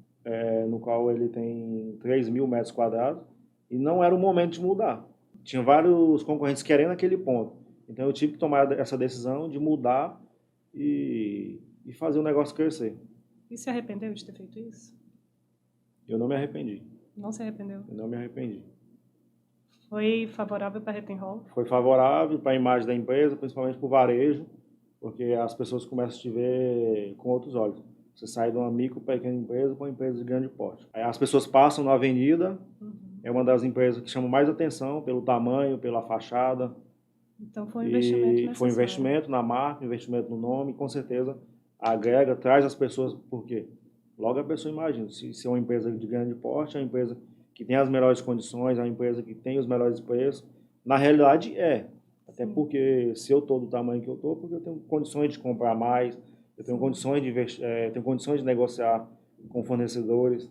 S2: No qual ele tem 3.000 metros quadrados, e não era o momento de mudar. Tinha vários concorrentes querendo aquele ponto. Então eu tive que tomar essa decisão de mudar e fazer o negócio crescer.
S1: E se arrependeu de ter feito isso?
S2: Eu não me arrependi.
S1: Não se arrependeu?
S2: Eu não me arrependi.
S1: Foi favorável para a Rettenhol?
S2: Foi favorável para a imagem da empresa, principalmente para o varejo, porque as pessoas começam a te ver com outros olhos. Você sai de uma micro para pequena empresa para uma empresa de grande porte. Aí as pessoas passam na avenida, é uma das empresas que chama mais atenção pelo tamanho, pela fachada.
S1: Então foi um investimento necessário.
S2: Foi um investimento na marca, investimento no nome, com certeza agrega, traz as pessoas, por quê? Logo a pessoa imagina, se é uma empresa de grande porte, é uma empresa que tem as melhores condições, é uma empresa que tem os melhores preços. Na realidade até porque se eu estou do tamanho que eu estou, porque eu tenho condições de comprar mais, eu tenho condições de investir, tenho condições de negociar com fornecedores.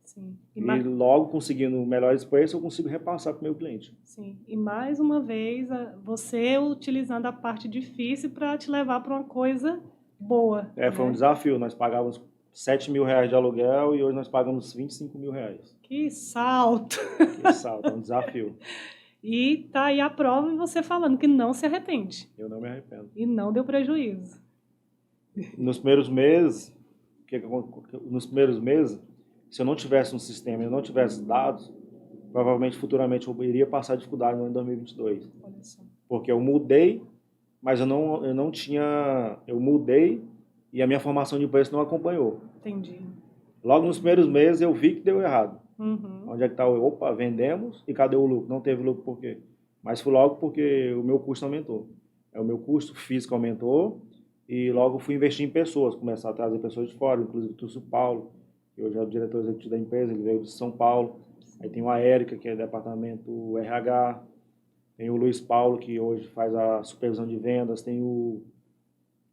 S1: Sim.
S2: E logo conseguindo melhores preços, eu consigo repassar para o meu cliente.
S1: Sim. E mais uma vez, você utilizando a parte difícil para te levar para uma coisa boa.
S2: Foi um desafio. Nós pagávamos R$7.000 de aluguel e hoje nós pagamos R$25.000.
S1: Que salto!
S2: Que salto, é um desafio.
S1: E tá aí a prova e você falando que não se arrepende.
S2: Eu não me arrependo.
S1: E não deu prejuízo.
S2: Nos primeiros meses, se eu não tivesse um sistema, eu não tivesse dados, provavelmente futuramente eu iria passar dificuldade no ano de 2022.
S1: Olha só.
S2: Porque eu mudei, mas eu não tinha... Eu mudei e a minha formação de preço não acompanhou.
S1: Entendi.
S2: Logo nos primeiros meses eu vi que deu errado.
S1: Uhum.
S2: Onde é que está? Opa, vendemos e cadê o lucro? Não teve lucro por quê? Mas foi logo porque o meu custo aumentou. O meu custo físico aumentou e logo fui investir em pessoas, começar a trazer pessoas de fora, inclusive o Túcio Paulo, que hoje é o diretor executivo da empresa, ele veio de São Paulo. Aí tem a Érica, que é do departamento RH, tem o Luiz Paulo, que hoje faz a supervisão de vendas, tem o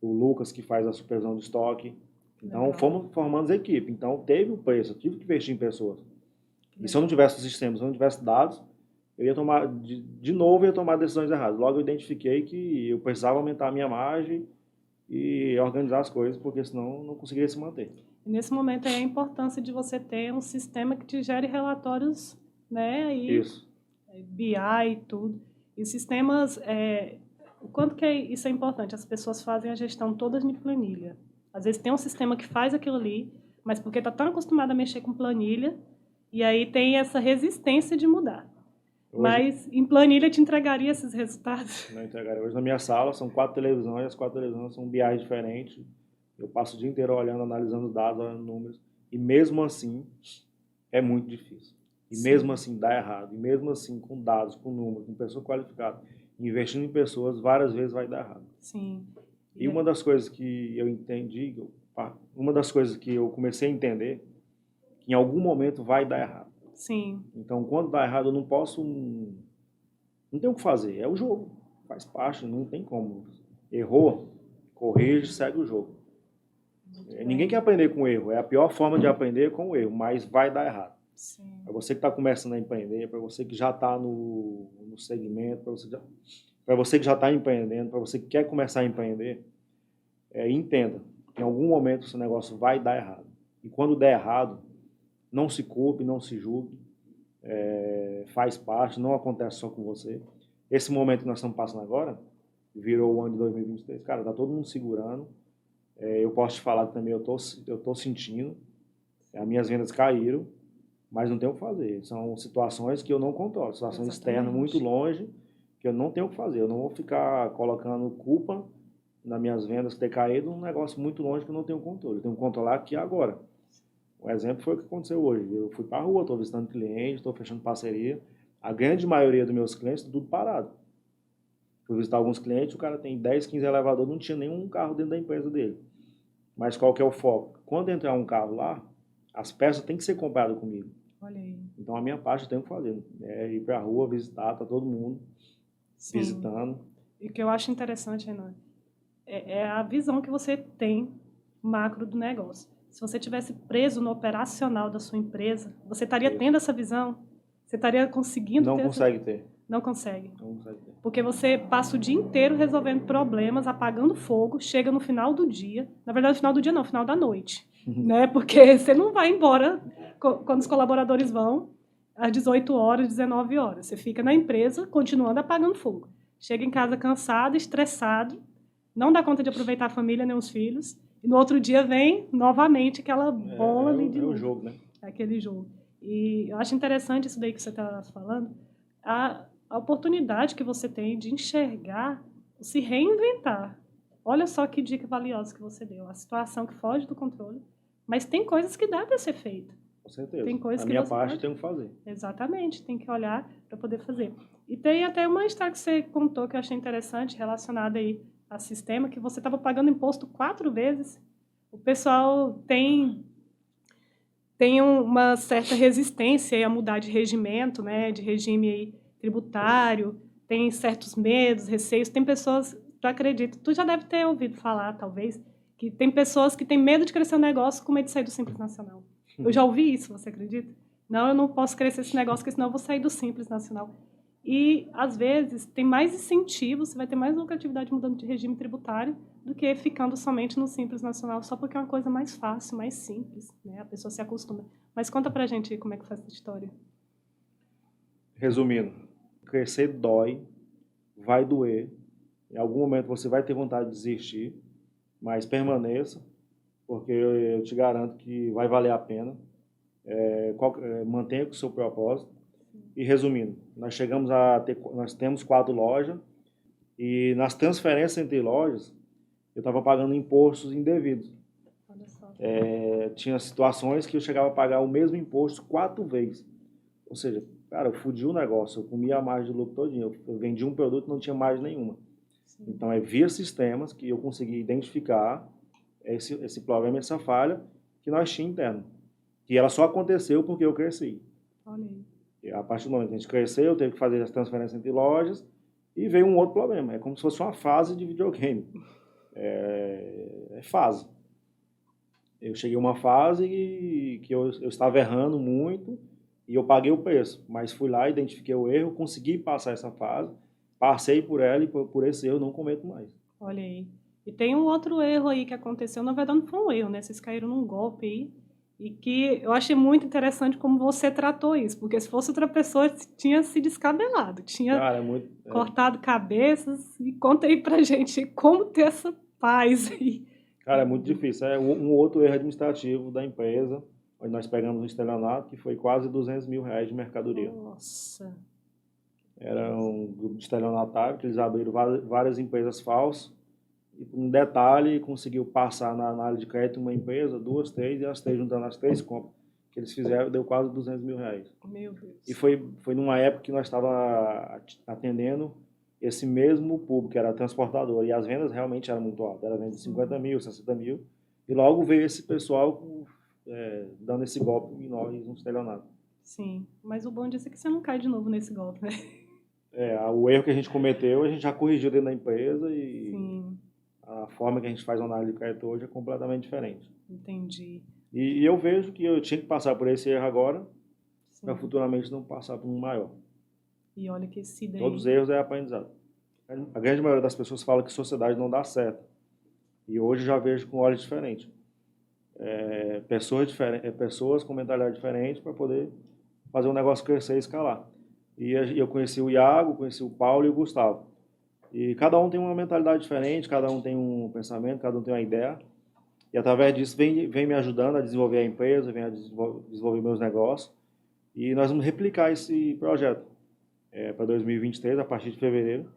S2: Lucas, que faz a supervisão de estoque. Então, fomos formando a equipe. Então, teve o preço, eu tive que investir em pessoas. E se eu não tivesse o sistema, se eu não tivesse dados, eu ia tomar, de novo, eu ia tomar decisões erradas. Logo, eu identifiquei que eu precisava aumentar a minha margem e organizar as coisas, porque senão eu não conseguiria se manter.
S1: E nesse momento aí a importância de você ter um sistema que te gere relatórios, né? E
S2: isso.
S1: BI e tudo. E sistemas, o quanto que isso é importante? As pessoas fazem a gestão todas em planilha. Às vezes tem um sistema que faz aquilo ali, mas porque está tão acostumado a mexer com planilha, e aí tem essa resistência de mudar. Hoje, mas em planilha te entregaria esses resultados?
S2: Não entregaria. Hoje na minha sala são 4 televisões, as 4 televisões são BI diferentes. Eu passo o dia inteiro olhando, analisando os dados, olhando números, e mesmo assim é muito difícil. E Sim. mesmo assim dá errado. E mesmo assim com dados, com números, com pessoa qualificada, investindo em pessoas, várias vezes vai dar errado.
S1: Sim.
S2: E uma das coisas que eu entendi, uma das coisas que eu comecei a entender, que em algum momento vai dar errado.
S1: Sim.
S2: Então, quando dá errado, eu não posso... Não tem o que fazer, é o jogo. Faz parte, não tem como. Errou, corrige, segue o jogo. Ninguém quer aprender com erro, é a pior forma de aprender com o erro, mas vai dar errado. Para você que está começando a empreender, para você que já está no segmento, para você que já está empreendendo, para você que quer começar a empreender, entenda, em algum momento esse negócio vai dar errado. E quando der errado, não se culpe, não se julgue, faz parte, não acontece só com você. Esse momento que nós estamos passando agora, virou o ano de 2023, cara, está todo mundo segurando. Eu posso te falar que também eu tô sentindo, as minhas vendas caíram, mas não tenho o que fazer. São situações que eu não controlo, situações externas muito longe, que eu não tenho o que fazer. Eu não vou ficar colocando culpa nas minhas vendas ter caído num negócio muito longe que eu não tenho controle. Eu tenho que controlar aqui agora. Um exemplo foi o que aconteceu hoje. Eu fui para a rua, estou visitando clientes, estou fechando parceria. A grande maioria dos meus clientes está tudo parado. Fui visitar alguns clientes, o cara tem 10, 15 elevadores, não tinha nenhum carro dentro da empresa dele. Mas qual que é o foco? Quando entrar um carro lá, as peças têm que ser compradas comigo.
S1: Olha aí.
S2: Então a minha parte eu tenho que fazer. Ir para a rua, visitar, tá todo mundo Sim. visitando.
S1: E o que eu acho interessante, Renan, é a visão que você tem macro do negócio. Se você tivesse preso no operacional da sua empresa, você estaria tendo essa visão? Você estaria conseguindo
S2: Não
S1: ter
S2: consegue ter.
S1: Não consegue.
S2: Não consegue ter.
S1: Porque você passa o dia inteiro resolvendo problemas, apagando fogo, chega no final do dia. Na verdade, no final do dia não, no final da noite. Né? Porque você não vai embora quando os colaboradores vão às 18 horas, 19 horas. Você fica na empresa continuando apagando fogo. Chega em casa cansado, estressado, não dá conta de aproveitar a família nem os filhos. E no outro dia vem novamente aquela bola ali de novo.
S2: É o jogo, né?
S1: É aquele jogo. E eu acho interessante isso daí que você está falando. A oportunidade que você tem de enxergar, se reinventar. Olha só que dica valiosa que você deu. A situação que foge do controle, mas tem coisas que dá para ser feita.
S2: Com certeza.
S1: Tem coisas
S2: a
S1: que
S2: minha
S1: você
S2: parte
S1: pode...
S2: tem que fazer.
S1: Exatamente, tem que olhar para poder fazer. E tem até uma história que você contou que eu achei interessante, relacionada aí a sistema, que você estava pagando imposto 4 vezes. O pessoal tem uma certa resistência a mudar de regimento, né, de regime aí tributário, tem certos medos, receios. Tem pessoas, tu acredita, tu já deve ter ouvido falar, talvez, que tem pessoas que têm medo de crescer o negócio com medo de sair do Simples Nacional. Eu já ouvi isso, você acredita? Não, eu não posso crescer esse negócio, porque senão eu vou sair do Simples Nacional. E, às vezes, tem mais incentivo, você vai ter mais lucratividade mudando de regime tributário do que ficando somente no Simples Nacional, só porque é uma coisa mais fácil, mais simples, né? A pessoa se acostuma. Mas conta pra gente aí como é que faz essa história.
S2: Resumindo, crescer dói, vai doer. Em algum momento você vai ter vontade de desistir, mas permaneça, porque eu te garanto que vai valer a pena. Mantenha o seu propósito. E resumindo, nós temos 4 lojas e nas transferências entre lojas eu estava pagando impostos indevidos.
S1: Olha só.
S2: Tinha situações que eu chegava a pagar o mesmo imposto 4 vezes. Ou seja, cara, eu fudi o negócio, eu comia a margem de lucro todinho. Eu vendi um produto e não tinha margem nenhuma. Sim. Então, via sistemas que eu consegui identificar esse problema, essa falha que nós tínhamos interno. Que ela só aconteceu porque eu cresci.
S1: Olha aí.
S2: E a partir do momento que a gente cresceu, eu teve que fazer as transferências entre lojas e veio um outro problema. É como se fosse uma fase de videogame. É fase. Eu cheguei a uma fase que eu estava errando muito e eu paguei o preço. Mas fui lá, identifiquei o erro, consegui passar essa fase, passei por ela e por esse erro não cometo mais.
S1: Olha aí. E tem um outro erro aí que aconteceu, na verdade não foi um erro, né? Vocês caíram num golpe aí. E que eu achei muito interessante como você tratou isso, porque se fosse outra pessoa, tinha se descabelado, tinha cortado cabeças. E conta aí pra gente como ter essa paz aí.
S2: Cara, é muito difícil. É um outro erro administrativo da empresa, onde nós pegamos um estelionato que foi quase R$200 mil de mercadoria.
S1: Nossa!
S2: Era um grupo de estelionatário que eles abriram várias empresas falsas. E, um detalhe, conseguiu passar na análise de crédito uma empresa, 2, 3, e as 3, juntando as 3 compras que eles fizeram, deu quase R$200 mil.
S1: Meu Deus.
S2: E foi numa época que nós estávamos atendendo esse mesmo público, que era transportador, e as vendas realmente eram muito altas, era venda de 50 mil, 60 mil, e logo veio esse pessoal dando esse golpe em nós, um estelionato.
S1: Sim, mas o bom disso é que você não cai de novo nesse golpe, né?
S2: O erro que a gente cometeu, a gente já corrigiu dentro da empresa e...
S1: Sim.
S2: A forma que a gente faz a análise de crédito hoje é completamente diferente.
S1: Entendi.
S2: E eu vejo que eu tinha que passar por esse erro agora, para futuramente não passar por um maior.
S1: E olha que esse daí...
S2: Todos os erros é aprendizado. A grande maioria das pessoas fala que sociedade não dá certo. E hoje eu já vejo com olhos diferentes. Pessoas com mentalidade diferente para poder fazer o negócio crescer e escalar. E eu conheci o Iago, conheci o Paulo e o Gustavo. E cada um tem uma mentalidade diferente, cada um tem um pensamento, cada um tem uma ideia. E através disso vem me ajudando a desenvolver a empresa, vem a desenvolver meus negócios. E nós vamos replicar esse projeto para 2023, a partir de fevereiro.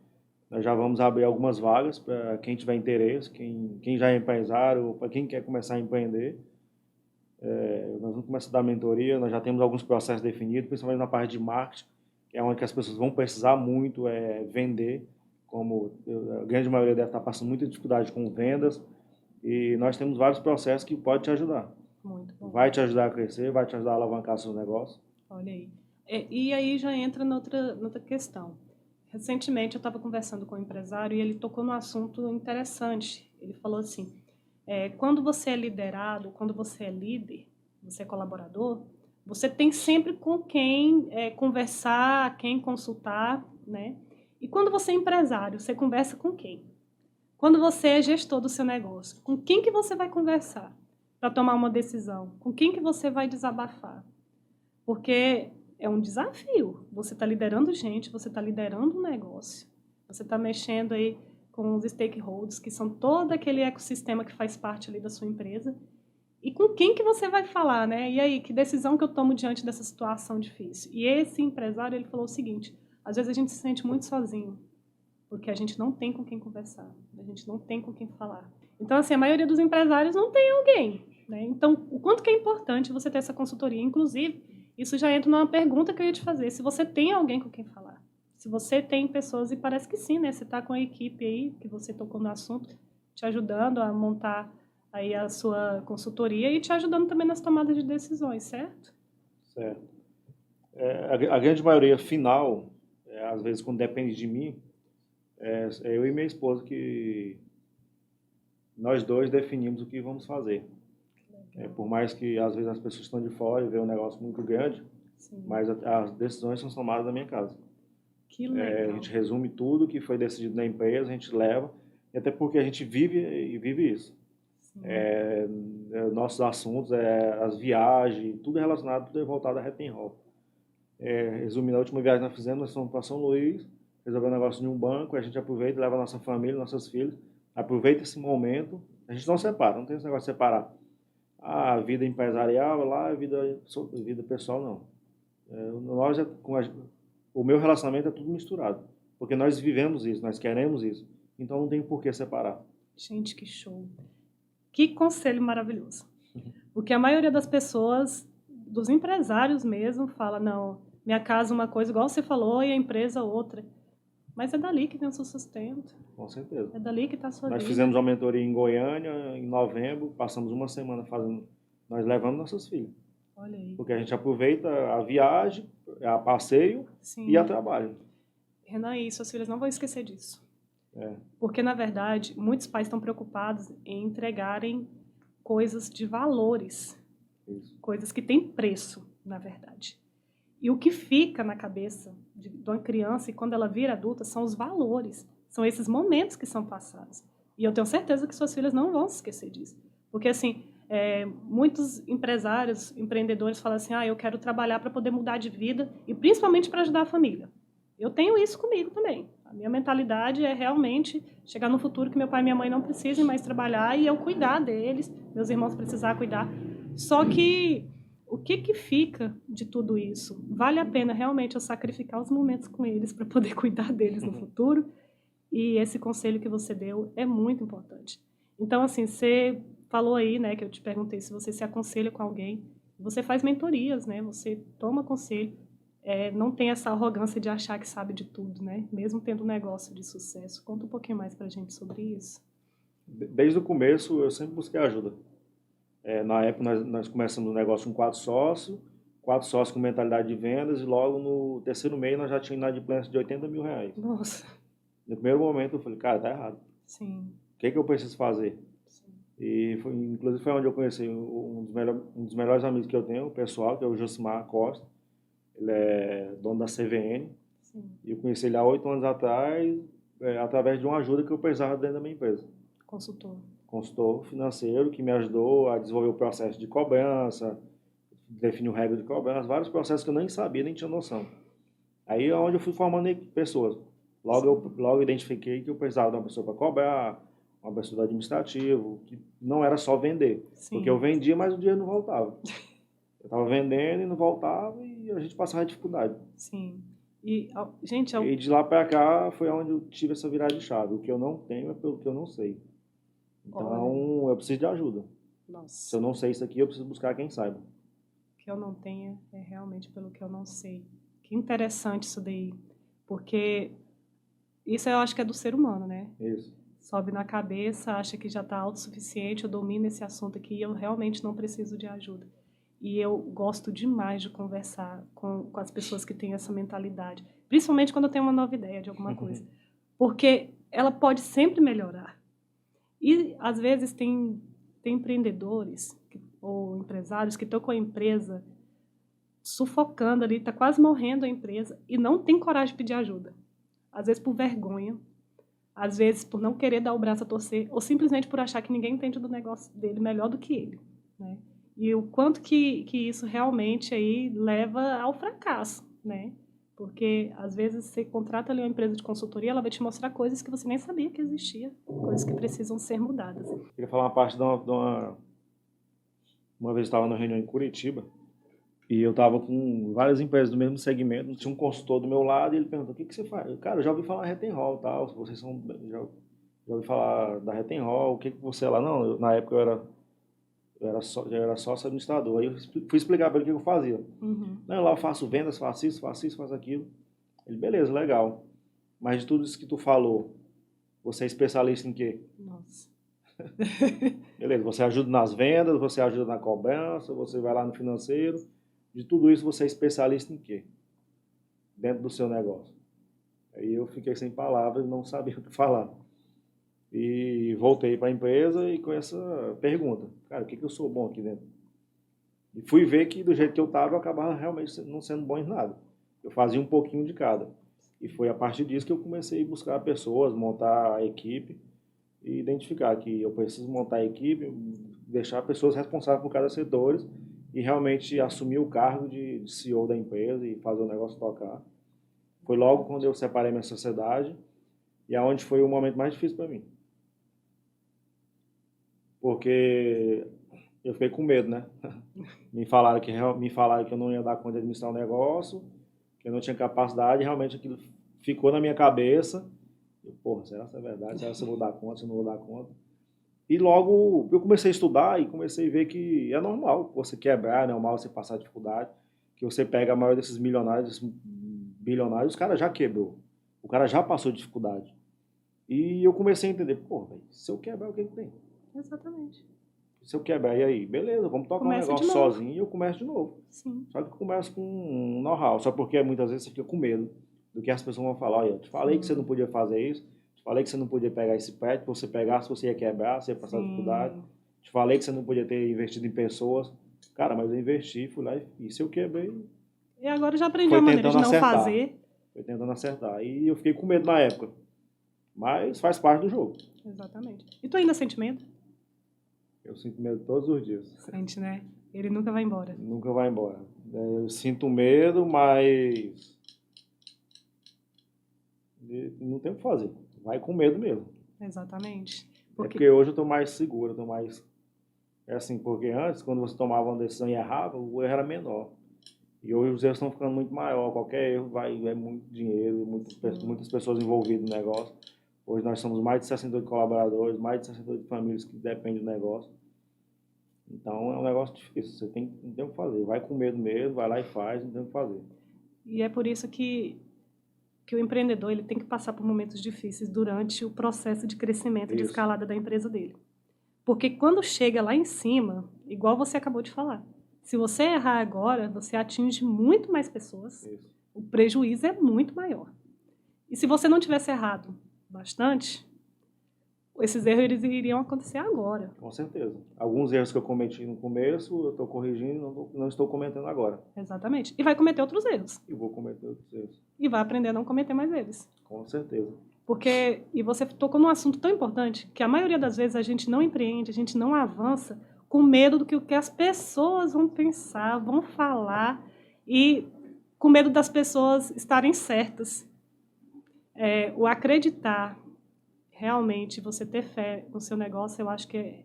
S2: Nós já vamos abrir algumas vagas para quem tiver interesse, quem já é empresário, para quem quer começar a empreender. Nós vamos começar a dar mentoria, nós já temos alguns processos definidos, principalmente na parte de marketing, que é onde as pessoas vão precisar muito vender. A grande maioria deve estar passando muita dificuldade com vendas, e nós temos vários processos que podem te ajudar.
S1: Muito bom.
S2: Vai te ajudar a crescer, vai te ajudar a alavancar seus negócios.
S1: Olha aí. E aí já entra noutra questão. Recentemente eu estava conversando com um empresário e ele tocou num assunto interessante. Ele falou assim, quando você é liderado, quando você é líder, você é colaborador, Você tem sempre com quem conversar, quem consultar, né? E quando você é empresário, você conversa com quem? Quando você é gestor do seu negócio, com quem que você vai conversar para tomar uma decisão? Com quem que você vai desabafar? Porque é um desafio. Você está liderando gente, você está liderando um negócio, você está mexendo aí com os stakeholders, que são todo aquele ecossistema que faz parte ali da sua empresa. E com quem que você vai falar, né? E aí, que decisão que eu tomo diante dessa situação difícil? E esse empresário, ele falou o seguinte: às vezes a gente se sente muito sozinho, porque a gente não tem com quem conversar, a gente não tem com quem falar. Então, assim, a maioria dos empresários não tem alguém, né? Então, o quanto que é importante você ter essa consultoria? Inclusive, isso já entra numa pergunta que eu ia te fazer: se você tem alguém com quem falar, se você tem pessoas, e parece que sim, né? Você está com a equipe aí, que você tocou no assunto, te ajudando a montar aí a sua consultoria e te ajudando também nas tomadas de decisões, certo?
S2: Certo. A grande maioria final, às vezes quando depende de mim, é eu e minha esposa que nós dois definimos o que vamos fazer. Por mais que às vezes as pessoas estão de fora e veem um negócio muito grande, sim, mas as decisões são tomadas na minha casa. Que legal. A gente resume tudo que foi decidido na empresa, a gente leva, e até porque a gente vive isso. Nossos assuntos, as viagens, tudo relacionado, tudo é voltado a Happy Hall. Resumindo, a última viagem que nós fizemos, nós fomos para São Luís, resolver um negócio de um banco, a gente aproveita, leva a nossa família, nossos filhos, aproveita esse momento, a gente não separa, não tem esse negócio de separar a vida empresarial lá, a vida pessoal, não. O meu relacionamento é tudo misturado, porque nós vivemos isso, nós queremos isso, então não tem por que separar.
S1: Gente, que show! Que conselho maravilhoso. Porque a maioria das pessoas, dos empresários mesmo, fala, não, minha casa é uma coisa, igual você falou, e a empresa outra. Mas é dali que vem o seu sustento.
S2: Com certeza.
S1: É dali que está a sua vida.
S2: Nós fizemos uma mentoria em Goiânia, em novembro, passamos uma semana fazendo, nós levamos nossos filhos.
S1: Olha aí.
S2: Porque a gente aproveita a viagem, a passeio, sim, e a trabalho.
S1: Renan, e suas filhas não vão esquecer disso. Porque, na verdade, muitos pais estão preocupados em entregarem coisas de valores. Isso. Coisas que têm preço, na verdade. E o que fica na cabeça de uma criança, e quando ela vira adulta, são os valores. São esses momentos que são passados. E eu tenho certeza que suas filhas não vão se esquecer disso. Porque, assim, muitos empresários, empreendedores falam assim, eu quero trabalhar para poder mudar de vida e principalmente para ajudar a família. Eu tenho isso comigo também. A minha mentalidade é realmente chegar no futuro que meu pai e minha mãe não precisem mais trabalhar e eu cuidar deles, meus irmãos precisar cuidar. Só que o que fica de tudo isso? Vale a pena realmente eu sacrificar os momentos com eles para poder cuidar deles no futuro? E esse conselho que você deu é muito importante. Então, assim, você falou aí, né, que eu te perguntei se você se aconselha com alguém. Você faz mentorias, né? Você toma conselho. Não tem essa arrogância de achar que sabe de tudo, né? Mesmo tendo um negócio de sucesso. Conta um pouquinho mais pra gente sobre isso.
S2: Desde o começo, eu sempre busquei ajuda. Na época, nós começamos um negócio com 4 sócios com mentalidade de vendas, e logo no terceiro mês nós já tínhamos inadimplência de R$80 mil.
S1: Nossa!
S2: No primeiro momento eu falei, cara, tá errado.
S1: Sim.
S2: O que eu preciso fazer? Sim. E inclusive foi onde eu conheci um dos melhores amigos que eu tenho, o pessoal, que é o Josimar Costa. Ele é dono da CVN. Sim. E eu conheci ele há 8 anos atrás, através de uma ajuda que eu precisava dentro da minha empresa. Consultor financeiro, que me ajudou a desenvolver o processo de cobrança, definir regra de cobrança, vários processos que eu nem sabia, nem tinha noção. Aí é onde eu fui formando pessoas. Logo eu identifiquei que eu precisava de uma pessoa para cobrar, uma pessoa do administrativo, que não era só vender. Sim. Porque eu vendia, mas o dinheiro não voltava. Eu estava vendendo e não voltava e a gente passava dificuldade.
S1: Sim. E, gente,
S2: e de lá para cá foi onde eu tive essa virada de chave. O que eu não tenho é pelo que eu não sei. Então, eu preciso de ajuda.
S1: Nossa.
S2: Se eu não sei isso aqui, eu preciso buscar quem saiba.
S1: O que eu não tenho é realmente pelo que eu não sei. Que interessante isso daí. Porque isso eu acho que é do ser humano, né?
S2: Isso.
S1: Sobe na cabeça, acha que já está autossuficiente, eu domino esse assunto aqui e eu realmente não preciso de ajuda. E eu gosto demais de conversar com as pessoas que têm essa mentalidade. Principalmente quando eu tenho uma nova ideia de alguma coisa. Porque ela pode sempre melhorar. E, às vezes, tem empreendedores ou empresários que estão com a empresa sufocando ali, está quase morrendo a empresa e não tem coragem de pedir ajuda. Às vezes por vergonha, às vezes por não querer dar o braço a torcer, ou simplesmente por achar que ninguém entende do negócio dele melhor do que ele, né? E o quanto que isso realmente aí leva ao fracasso, né? Porque, às vezes, você contrata ali uma empresa de consultoria, ela vai te mostrar coisas que você nem sabia que existia, coisas que precisam ser mudadas.
S2: Eu queria falar uma parte de uma vez eu estava numa reunião em Curitiba, e eu estava com várias empresas do mesmo segmento, tinha um consultor do meu lado e ele perguntou, o que você faz? Cara, eu já ouvi falar Rettenhall e tal, vocês são, já ouvi falar da Rettenhall, o que você é lá? Não, na época já era sócio administrador, aí eu fui explicar para ele o que eu fazia.
S1: Uhum.
S2: Não, lá eu faço vendas, faço isso, faço aquilo. Ele, beleza, legal, mas de tudo isso que tu falou, você é especialista em quê?
S1: Nossa.
S2: Beleza, você ajuda nas vendas, você ajuda na cobrança, você vai lá no financeiro. De tudo isso, você é especialista em quê? Dentro do seu negócio. Aí eu fiquei sem palavras, não sabia o que falar. E voltei para a empresa e com essa pergunta. Cara, o que eu sou bom aqui dentro? E fui ver que do jeito que eu estava, eu acabava realmente não sendo bom em nada. Eu fazia um pouquinho de cada. E foi a partir disso que eu comecei a buscar pessoas, montar a equipe e identificar que eu preciso montar a equipe, deixar pessoas responsáveis por cada setor e realmente assumir o cargo de CEO da empresa e fazer o negócio tocar. Foi logo quando eu separei minha sociedade e aonde foi o momento mais difícil para mim. Porque eu fiquei com medo, né? Me falaram que eu não ia dar conta de administrar o negócio, que eu não tinha capacidade, e realmente aquilo ficou na minha cabeça. Porra, será que é verdade? Será que eu vou dar conta, se eu não vou dar conta? E logo eu comecei a estudar e comecei a ver que é normal você quebrar, é normal você passar dificuldade, que você pega a maioria desses milionários, desses bilionários, os caras já quebrou, o cara já passou dificuldade. E eu comecei a entender, pô, se eu quebrar, o que tem?
S1: Exatamente.
S2: Se eu quebrar, e aí? Beleza, vamos tocar um negócio sozinho e eu começo de novo.
S1: Sim.
S2: Só que eu começo com um know-how, só porque muitas vezes você fica com medo do que as pessoas vão falar. Olha, eu te falei que você não podia fazer isso, te falei que você não podia pegar esse pet, se você pegasse, você ia quebrar, você ia passar dificuldade. Te falei que você não podia ter investido em pessoas. Cara, mas eu investi, fui lá e se eu quebrei...
S1: E agora eu já aprendi a maneira de não fazer.
S2: Foi tentando acertar. E eu fiquei com medo na época. Mas faz parte do jogo.
S1: Exatamente. E tu ainda sente medo?
S2: Eu sinto medo todos os dias.
S1: Sente, né? Ele nunca vai embora.
S2: Nunca vai embora. Eu sinto medo, mas não tem o que fazer. Vai com medo mesmo.
S1: Exatamente.
S2: Porque hoje eu estou mais seguro, eu tô mais... É assim, porque antes, quando você tomava uma decisão e errava, o erro era menor. E hoje os erros estão ficando muito maior. Qualquer erro é muito dinheiro, muitas pessoas envolvidas no negócio. Hoje nós somos mais de 68 colaboradores, mais de 68 famílias que dependem do negócio. Então é um negócio difícil, você não tem o que fazer. Vai com medo mesmo, vai lá e faz, não tem o que fazer.
S1: E é por isso que o empreendedor ele tem que passar por momentos difíceis durante o processo de crescimento, de escalada da empresa dele. Porque quando chega lá em cima, igual você acabou de falar, se você errar agora, você atinge muito mais pessoas,
S2: Isso.
S1: O prejuízo é muito maior. E se você não tivesse errado bastante, esses erros eles iriam acontecer agora.
S2: Com certeza. Alguns erros que eu cometi no começo, eu estou corrigindo, não estou cometendo agora.
S1: Exatamente. E vai cometer outros erros.
S2: E vou cometer outros erros.
S1: E vai aprender a não cometer mais eles.
S2: Com certeza.
S1: Porque, e você tocou num assunto tão importante, que a maioria das vezes a gente não empreende, a gente não avança com medo do que o que as pessoas vão pensar, vão falar, e com medo das pessoas estarem certas. O acreditar, realmente, você ter fé no seu negócio, eu acho que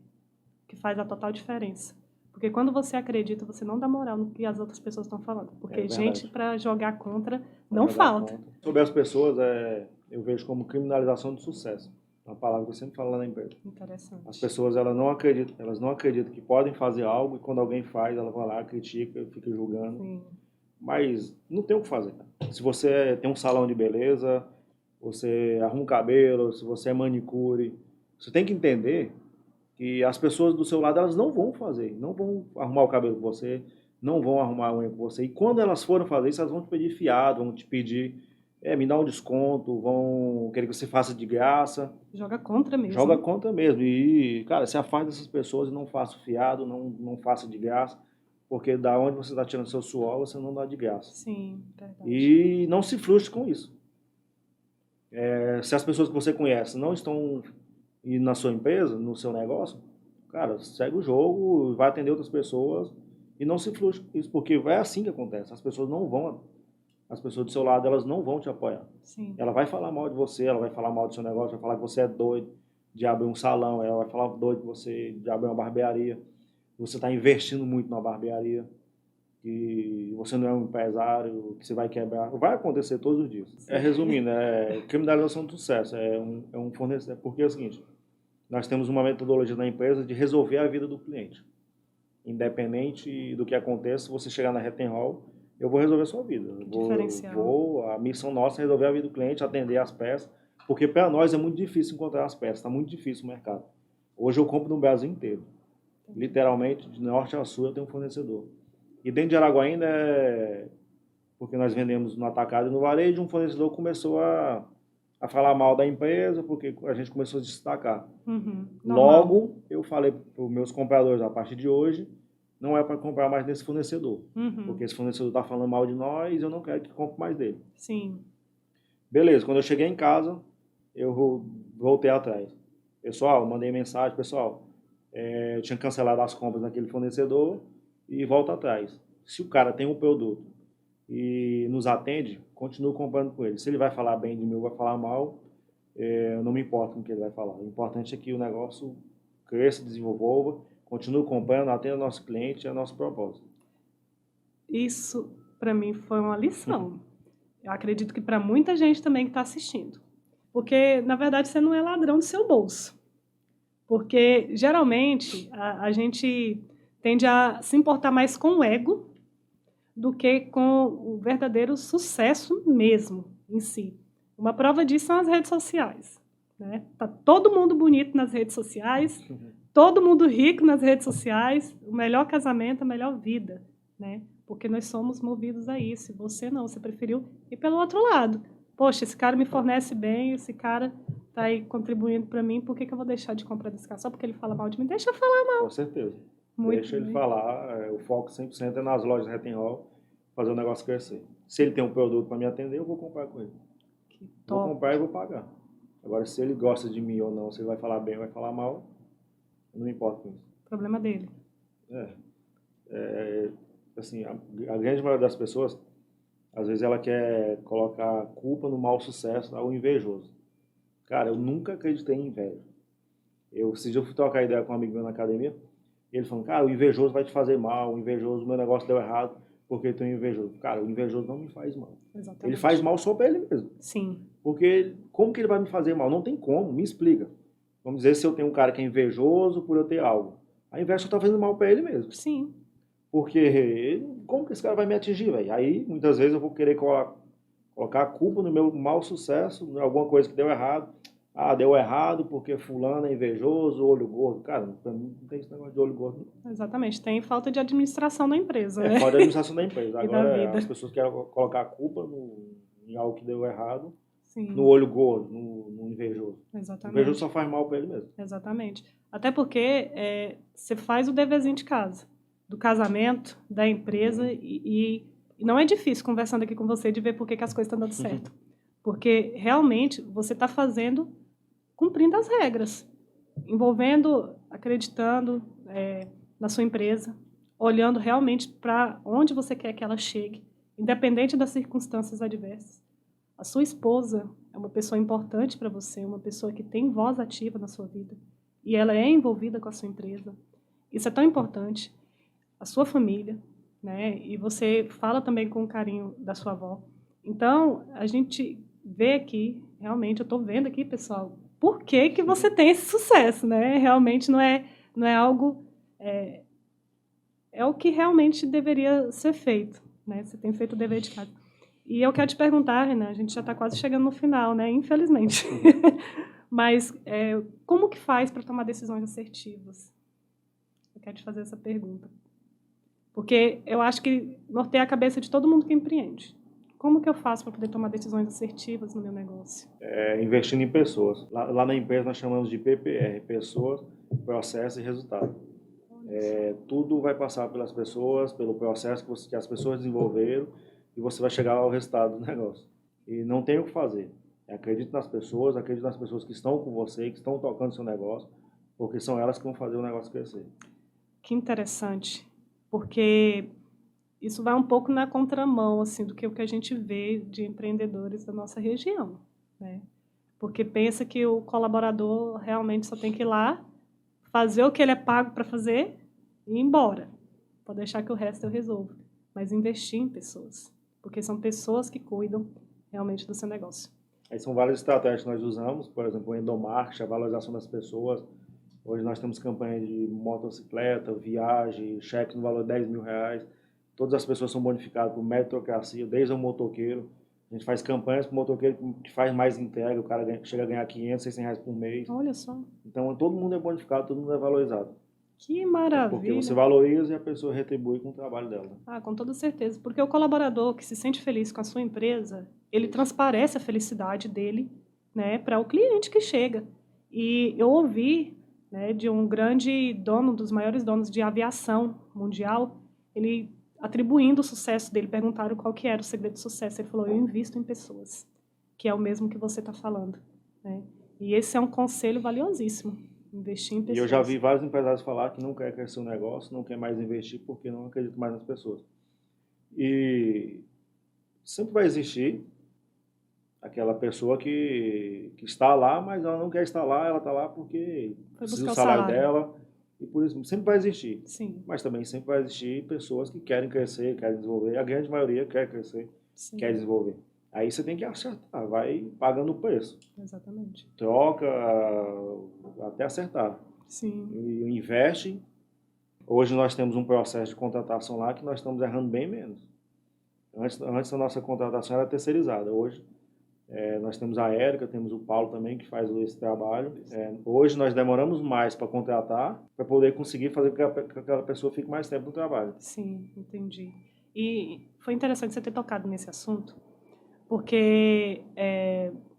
S1: faz a total diferença. Porque quando você acredita, você não dá moral no que as outras pessoas estão falando. Porque gente para jogar contra não falta.
S2: Sobre as pessoas, eu vejo como criminalização do sucesso. É uma palavra que eu sempre falo lá na empresa.
S1: Interessante.
S2: As pessoas elas não acreditam que podem fazer algo e quando alguém faz, ela vai lá, critica, fica julgando.
S1: Sim.
S2: Mas não tem o que fazer. Se você tem um salão de beleza, você arruma o cabelo, se você é manicure, você tem que entender que as pessoas do seu lado elas não vão fazer, não vão arrumar o cabelo com você, não vão arrumar a unha com você. E quando elas forem fazer isso, elas vão te pedir fiado, vão te pedir, me dá um desconto, vão querer que você faça de graça.
S1: Joga contra mesmo.
S2: Joga contra mesmo. E, cara, se afasta dessas pessoas e não faça fiado, não faça de graça. porque da onde você está tirando seu suor, você não dá de graça.
S1: Sim, verdade.
S2: E não se frustre com isso. Se as pessoas que você conhece não estão na sua empresa, no seu negócio, cara, segue o jogo, vai atender outras pessoas e não se frustre com isso, porque é assim que acontece. As pessoas do seu lado, elas não vão te apoiar.
S1: Sim.
S2: Ela vai falar mal de você, ela vai falar mal do seu negócio, vai falar que você é doido de abrir um salão, ela vai falar doido de você de abrir uma barbearia, você está investindo muito na barbearia, que você não é um empresário, que você vai quebrar. Vai acontecer todos os dias.
S1: Sim.
S2: Resumindo, criminalização do sucesso, é um fornecedor, porque é o seguinte, nós temos uma metodologia na empresa de resolver a vida do cliente. Independente do que aconteça, se você chegar na Rettenhall, eu vou resolver a sua vida. A missão nossa é resolver a vida do cliente, atender as peças, porque para nós é muito difícil encontrar as peças, está muito difícil o mercado. Hoje eu compro no Brasil inteiro. Literalmente, de norte a sul eu tenho um fornecedor. E dentro de Araguaína, porque nós vendemos no atacado e no varejo, um fornecedor começou a falar mal da empresa, porque a gente começou a se destacar. Logo, eu falei para os meus compradores, a partir de hoje, não é para comprar mais desse fornecedor. Porque esse fornecedor está falando mal de nós e eu não quero que compre mais dele.
S1: Sim.
S2: Beleza, quando eu cheguei em casa, eu voltei atrás. Pessoal, mandei mensagem, pessoal, eu tinha cancelado as compras naquele fornecedor e volto atrás. Se o cara tem um produto e nos atende, continuo comprando com ele. Se ele vai falar bem de mim ou vai falar mal, eu não me importo com o que ele vai falar. O importante é que o negócio cresça, desenvolva, continue comprando, atenda nosso cliente, é nosso propósito.
S1: Isso, para mim, foi uma lição. Eu acredito que para muita gente também que está assistindo. Porque, na verdade, você não é ladrão do seu bolso. Porque, geralmente, a gente tende a se importar mais com o ego do que com o verdadeiro sucesso mesmo, em si. Uma prova disso são as redes sociais. Né? Tá todo mundo bonito nas redes sociais, todo mundo rico nas redes sociais, o melhor casamento, a melhor vida. Né? Porque nós somos movidos a isso. Você não, você preferiu ir pelo outro lado. Poxa, esse cara me fornece bem, esse cara está aí contribuindo para mim, por que eu vou deixar de comprar desse cara? Só porque ele fala mal de mim? Deixa eu falar mal.
S2: Com certeza.
S1: Muito
S2: Deixa ele
S1: bem.
S2: falar, o foco 100% é nas lojas Rettenhall, fazer o negócio crescer. Se ele tem um produto para me atender, eu vou comprar com ele.
S1: Que top.
S2: Vou comprar e vou pagar. Agora, se ele gosta de mim ou não, se ele vai falar bem ou vai falar mal, eu não me importo com isso.
S1: Problema dele.
S2: Assim, a grande maioria das pessoas, às vezes ela quer colocar a culpa no mau sucesso ao invejoso. Cara, eu nunca acreditei em inveja. Esse dia eu fui trocar ideia com um amigo meu na academia, e ele falou, cara, o invejoso vai te fazer mal, o invejoso, o meu negócio deu errado, porque tem um invejoso. Cara, o invejoso não me faz mal.
S1: Exatamente.
S2: Ele faz mal só para ele mesmo.
S1: Sim.
S2: Porque como que ele vai me fazer mal? Não tem como, me explica. Vamos dizer, se eu tenho um cara que é invejoso por eu ter algo, a inveja só está fazendo mal para ele mesmo.
S1: Sim.
S2: Porque como que esse cara vai me atingir, velho? Aí, muitas vezes, eu vou querer colocar a culpa no meu mau sucesso, em alguma coisa que deu errado. Ah, deu errado porque fulano é invejoso, olho gordo. Cara, pra mim não tem esse negócio de olho gordo.
S1: Exatamente. Tem falta de administração na empresa, né?
S2: Falta de administração da empresa.
S1: E da vida.
S2: Agora, as pessoas querem colocar a culpa em algo que deu errado,
S1: Sim.
S2: no olho gordo, no invejoso.
S1: Exatamente.
S2: O invejoso só faz mal pra ele mesmo.
S1: Exatamente. Até porque você faz o deverzinho de casa, do casamento, da empresa, e não é difícil, conversando aqui com você, de ver por que as coisas estão dando certo. Porque, realmente, você está cumprindo as regras, envolvendo, acreditando na sua empresa, olhando realmente para onde você quer que ela chegue, independente das circunstâncias adversas. A sua esposa é uma pessoa importante para você, uma pessoa que tem voz ativa na sua vida, e ela é envolvida com a sua empresa. Isso é tão importante. A sua família, né? E você fala também com carinho da sua avó. Então, a gente vê aqui, realmente, eu estou vendo aqui, pessoal, por que você tem esse sucesso, né? Realmente não é algo... É o que realmente deveria ser feito, né? Você tem feito o dever de casa. E eu quero te perguntar, Renan, a gente já está quase chegando no final, né? Infelizmente. Mas como que faz para tomar decisões assertivas? Eu quero te fazer essa pergunta. Porque eu acho que norteia a cabeça de todo mundo que empreende. Como que eu faço para poder tomar decisões assertivas no meu negócio?
S2: Investindo em pessoas. Lá na empresa nós chamamos de PPR, pessoas, processo e resultado. Tudo vai passar pelas pessoas, pelo processo que as pessoas desenvolveram, e você vai chegar ao resultado do negócio. E não tem o que fazer. Acredite nas pessoas que estão com você, que estão tocando seu negócio, porque são elas que vão fazer o negócio crescer.
S1: Que interessante, porque isso vai um pouco na contramão assim, do que o que a gente vê de empreendedores da nossa região, né? Porque pensa que o colaborador realmente só tem que ir lá, fazer o que ele é pago para fazer e ir embora. Pode deixar que o resto eu resolvo. Mas investir em pessoas, porque são pessoas que cuidam realmente do seu negócio.
S2: Aí são várias estratégias que nós usamos, por exemplo, o endomarketing, a valorização das pessoas. Hoje nós temos campanha de motocicleta, viagem, cheque no valor de R$10.000. Todas as pessoas são bonificadas por meritocracia, desde o motoqueiro. A gente faz campanhas para o motoqueiro que faz mais entrega, o cara chega a ganhar R$500, R$600 por mês.
S1: Olha só.
S2: Então todo mundo é bonificado, todo mundo é valorizado.
S1: Que maravilha.
S2: Porque você valoriza e a pessoa retribui com o trabalho dela.
S1: Com toda certeza. Porque o colaborador que se sente feliz com a sua empresa, ele transparece a felicidade dele, né, para o cliente que chega. E eu ouvi, né, de um grande dono, dos maiores donos de aviação mundial, ele atribuindo o sucesso dele, perguntaram qual que era o segredo do sucesso. Ele falou, eu invisto em pessoas, que é o mesmo que você está falando, né? E esse é um conselho valiosíssimo, investir em pessoas.
S2: E eu já vi vários empresários falar que não quer crescer o negócio, não quer mais investir porque não acredita mais nas pessoas. E sempre vai existir aquela pessoa que está lá, mas ela não quer estar lá, ela está lá porque precisa do salário dela. E por isso sempre vai existir.
S1: Sim.
S2: Mas também sempre vai existir pessoas que querem crescer, querem desenvolver. A grande maioria quer crescer, sim, quer desenvolver. Aí você tem que acertar, vai pagando o preço.
S1: Exatamente.
S2: Troca até acertar.
S1: Sim.
S2: E investe. Hoje nós temos um processo de contratação lá que nós estamos errando bem menos. Antes a nossa contratação era terceirizada. Hoje nós temos a Érica, temos o Paulo também que faz esse trabalho. Hoje nós demoramos mais para contratar, para poder conseguir fazer com que aquela pessoa fique mais tempo no trabalho.
S1: Sim, entendi. E foi interessante você ter tocado nesse assunto, porque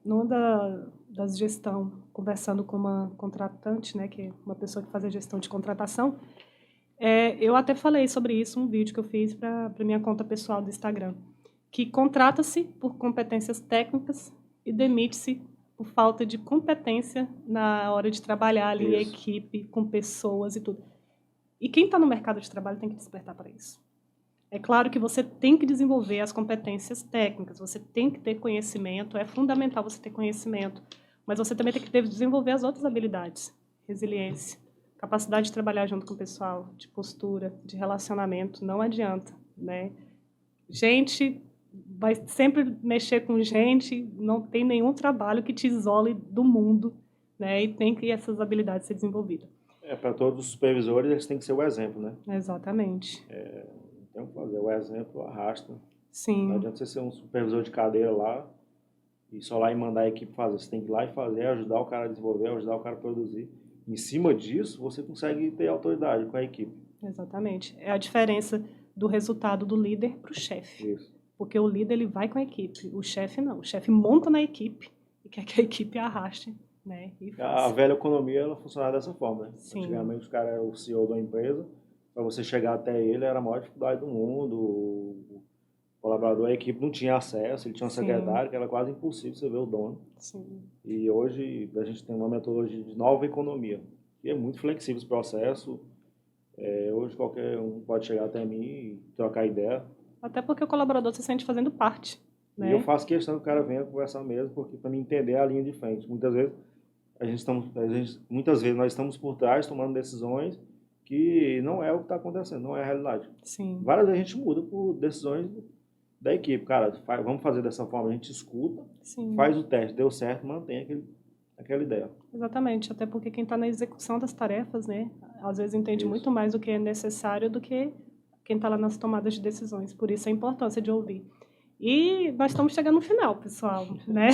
S1: numa das gestão, conversando com uma contratante, né, que é uma pessoa que faz a gestão de contratação, eu até falei sobre isso um vídeo que eu fiz para minha conta pessoal do Instagram, que contrata-se por competências técnicas e demite-se por falta de competência na hora de trabalhar ali em equipe, com pessoas e tudo. E quem está no mercado de trabalho tem que despertar para isso. É claro que você tem que desenvolver as competências técnicas, você tem que ter conhecimento, é fundamental você ter conhecimento, mas você também tem que desenvolver as outras habilidades, resiliência, capacidade de trabalhar junto com o pessoal, de postura, de relacionamento, não adianta, né? Gente vai sempre mexer com gente, não tem nenhum trabalho que te isole do mundo, né? E tem que essas habilidades ser desenvolvidas.
S2: Para todos os supervisores, eles têm que ser o exemplo, né?
S1: Exatamente.
S2: Tem que fazer o exemplo, arrasta.
S1: Sim.
S2: Não adianta você ser um supervisor de cadeira lá e só lá e mandar a equipe fazer. Você tem que ir lá e fazer, ajudar o cara a desenvolver, ajudar o cara a produzir. Em cima disso, você consegue ter autoridade com a equipe.
S1: Exatamente. É a diferença do resultado do líder para o chefe.
S2: Isso.
S1: Porque o líder ele vai com a equipe, o chefe não. O chefe monta na equipe e quer que a equipe arraste, né?
S2: A velha economia ela funcionava dessa forma, né?
S1: Sim.
S2: Antigamente o cara era o CEO da empresa, para você chegar até ele era a maior dificuldade do mundo. O colaborador, a equipe não tinha acesso, ele tinha uma secretária que era quase impossível você ver o dono.
S1: Sim.
S2: E hoje a gente tem uma metodologia de nova economia, que é muito flexível esse processo. Hoje qualquer um pode chegar até mim e trocar ideia.
S1: Até porque o colaborador se sente fazendo parte, né?
S2: E eu faço questão que o cara venha conversar mesmo, porque para me entender a linha de frente. Muitas vezes nós estamos por trás tomando decisões que não é o que está acontecendo, não é a realidade.
S1: Sim.
S2: Várias vezes a gente muda por decisões da equipe. Cara, vamos fazer dessa forma, a gente escuta,
S1: sim,
S2: faz o teste, deu certo, mantém aquela ideia.
S1: Exatamente, até porque quem está na execução das tarefas, né, às vezes entende muito mais do que é necessário do que quem está lá nas tomadas de decisões. Por isso a importância de ouvir. E nós estamos chegando no final, pessoal, né?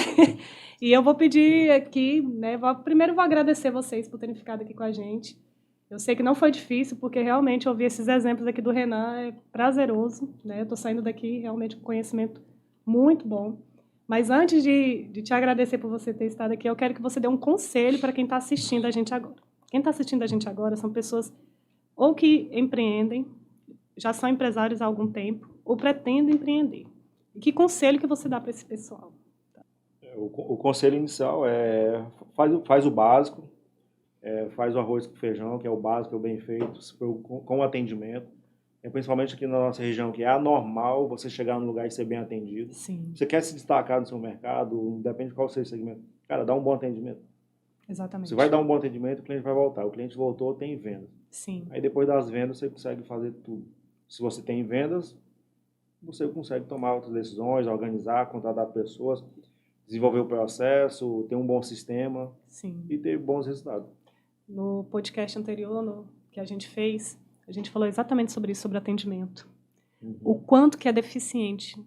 S1: E eu vou pedir aqui, né, primeiro vou agradecer vocês por terem ficado aqui com a gente. Eu sei que não foi difícil, porque realmente ouvir esses exemplos aqui do Renan é prazeroso, né? Eu estou saindo daqui realmente com conhecimento muito bom. Mas antes de te agradecer por você ter estado aqui, eu quero que você dê um conselho para quem está assistindo a gente agora. Quem está assistindo a gente agora são pessoas ou que empreendem, já são empresários há algum tempo, ou pretendem empreender. E que conselho que você dá para esse pessoal?
S2: O conselho inicial é faz o básico, faz o arroz com feijão, que é o básico, é o bem feito, com atendimento. Principalmente aqui na nossa região, que é anormal você chegar num lugar e ser bem atendido.
S1: Sim.
S2: Você quer se destacar no seu mercado, depende de qual seja o segmento. Cara, dá um bom atendimento.
S1: Exatamente.
S2: Você vai dar um bom atendimento, o cliente vai voltar. O cliente voltou, tem vendas.
S1: Sim.
S2: Aí depois das vendas você consegue fazer tudo. Se você tem vendas, você consegue tomar outras decisões, organizar, contratar pessoas, desenvolver o processo, ter um bom sistema.
S1: Sim.
S2: E ter bons resultados.
S1: No podcast anterior que a gente fez, a gente falou exatamente sobre isso, sobre atendimento. O quanto que é deficiente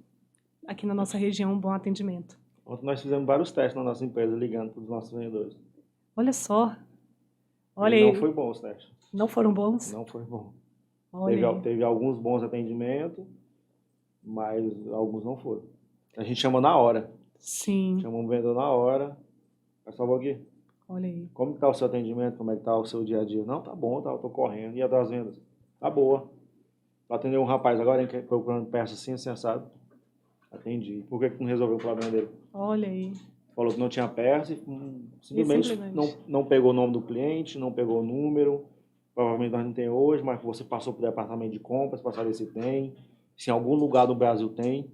S1: aqui na nossa região um bom atendimento.
S2: Ontem nós fizemos vários testes na nossa empresa, ligando para os nossos vendedores.
S1: Olha só. Olha
S2: e
S1: aí.
S2: não foi bom os testes.
S1: Não foram bons?
S2: Não foi bom.
S1: Olha
S2: teve alguns bons atendimentos, mas alguns não foram. A gente chama na hora.
S1: Sim.
S2: Chama um vendedor na hora. Pessoal, aqui.
S1: Olha aí.
S2: Como está o seu atendimento? Como é que está o seu dia a dia? Não, tá bom, tá, eu tô correndo. E atrás das vendas? Tá boa. Tô atendendo um rapaz agora, procurando peça assim, sensado. Atendi. Por que não resolveu o problema dele?
S1: Olha aí.
S2: Falou que não tinha peça e simplesmente não pegou o nome do cliente, não pegou o número. Provavelmente nós não tem hoje, mas você passou para o departamento de compras para saber se tem. Se em algum lugar do Brasil tem.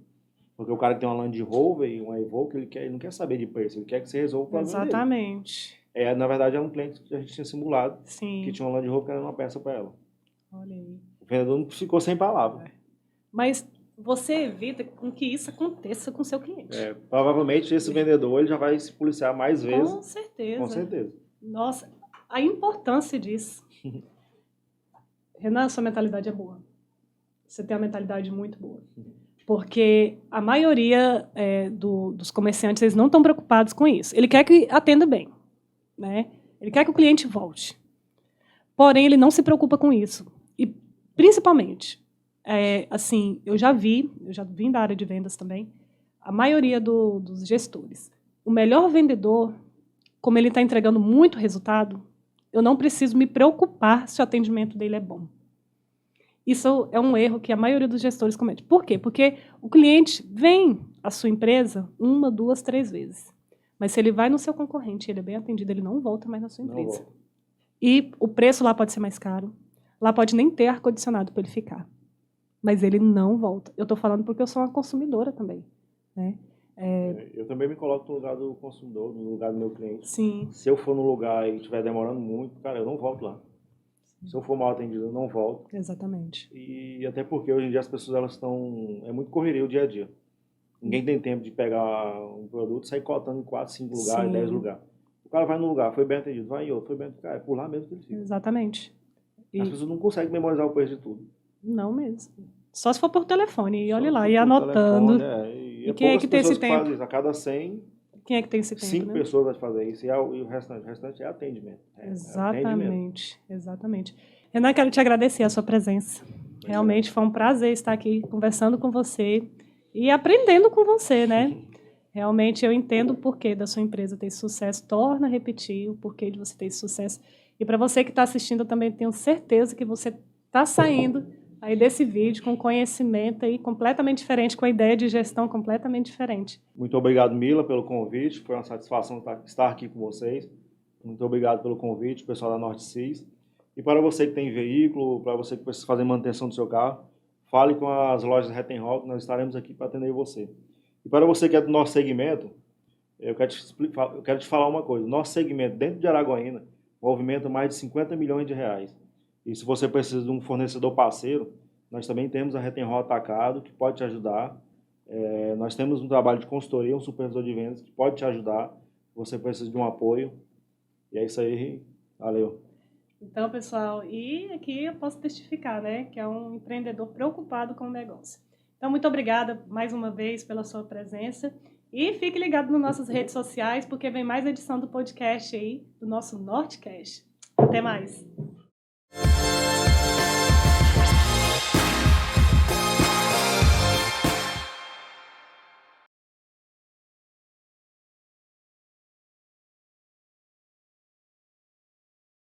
S2: Porque o cara que tem uma Land Rover e uma Evoque, ele não quer saber de preço, ele quer que você resolva o problema dele.
S1: Exatamente.
S2: Na verdade, é um cliente que a gente tinha simulado,
S1: Sim.
S2: que tinha uma Land Rover querendo uma peça para ela.
S1: Olha aí.
S2: O vendedor não ficou sem palavra.
S1: Mas você evita com que isso aconteça com o seu cliente.
S2: Provavelmente esse vendedor ele já vai se policiar mais vezes.
S1: Com certeza.
S2: Com certeza.
S1: Nossa, a importância disso. Renan, sua mentalidade é boa. Você tem uma mentalidade muito boa. Porque a maioria dos comerciantes eles não estão preocupados com isso. Ele quer que atenda bem, né? Ele quer que o cliente volte. Porém, ele não se preocupa com isso. E, principalmente, assim, eu já vim da área de vendas também, a maioria dos gestores. O melhor vendedor, como ele está entregando muito resultado, eu não preciso me preocupar se o atendimento dele é bom. Isso é um erro que a maioria dos gestores comete. Por quê? Porque o cliente vem à sua empresa 1, 2, 3 vezes. Mas se ele vai no seu concorrente e ele é bem atendido, ele não volta mais na sua empresa. E o preço lá pode ser mais caro. Lá pode nem ter ar-condicionado para ele ficar. Mas ele não volta. Eu estou falando porque eu sou uma consumidora também. Né?
S2: Eu também me coloco no lugar do consumidor, no lugar do meu cliente.
S1: Sim.
S2: Se eu for no lugar e estiver demorando muito, cara, eu não volto lá. Se eu for mal atendido, eu não volto.
S1: Exatamente.
S2: E até porque hoje em dia as pessoas elas estão... É muito correria o dia a dia. Ninguém tem tempo de pegar um produto e sair cotando em 4, 5 lugares,
S1: Sim.
S2: 10 lugares. O cara vai num lugar, foi bem atendido, vai em outro, foi bem atendido. Cara, é por lá mesmo que ele fica.
S1: Exatamente.
S2: As pessoas não conseguem memorizar o preço de tudo.
S1: Não mesmo. Só se for por telefone. E olha lá, e anotando.
S2: E
S1: quem é que tem esse tempo?
S2: A cada 100,
S1: quem é que tem esse tempo?
S2: 5
S1: né?
S2: pessoas vão fazer isso. E o restante é atendimento.
S1: Exatamente. Exatamente. Renan, quero te agradecer a sua presença. Realmente foi um prazer estar aqui conversando com você e aprendendo com você, né? Realmente eu entendo o porquê da sua empresa ter esse sucesso. Torna a repetir o porquê de você ter esse sucesso. E para você que está assistindo, eu também tenho certeza que você está saindo aí desse vídeo com conhecimento aí completamente diferente, com a ideia de gestão completamente diferente.
S2: Muito obrigado, Mila, pelo convite. Foi uma satisfação estar aqui com vocês. Muito obrigado pelo convite, pessoal da Norte Cis. E para você que tem veículo, para você que precisa fazer manutenção do seu carro, fale com as lojas Retten Rock, nós estaremos aqui para atender você. E para você que é do nosso segmento, eu quero te falar uma coisa. Nosso segmento, dentro de Araguaína, movimenta mais de 50 milhões de reais. E se você precisa de um fornecedor parceiro, nós também temos a Retten Rock Atacado, que pode te ajudar. Nós temos um trabalho de consultoria, um supervisor de vendas, que pode te ajudar. Você precisa de um apoio. E é isso aí. Valeu.
S1: Então, pessoal, e aqui eu posso testificar, né, que é um empreendedor preocupado com o negócio. Então, muito obrigada mais uma vez pela sua presença e fique ligado nas nossas redes sociais, porque vem mais edição do podcast aí, do nosso Nortecast. Até mais!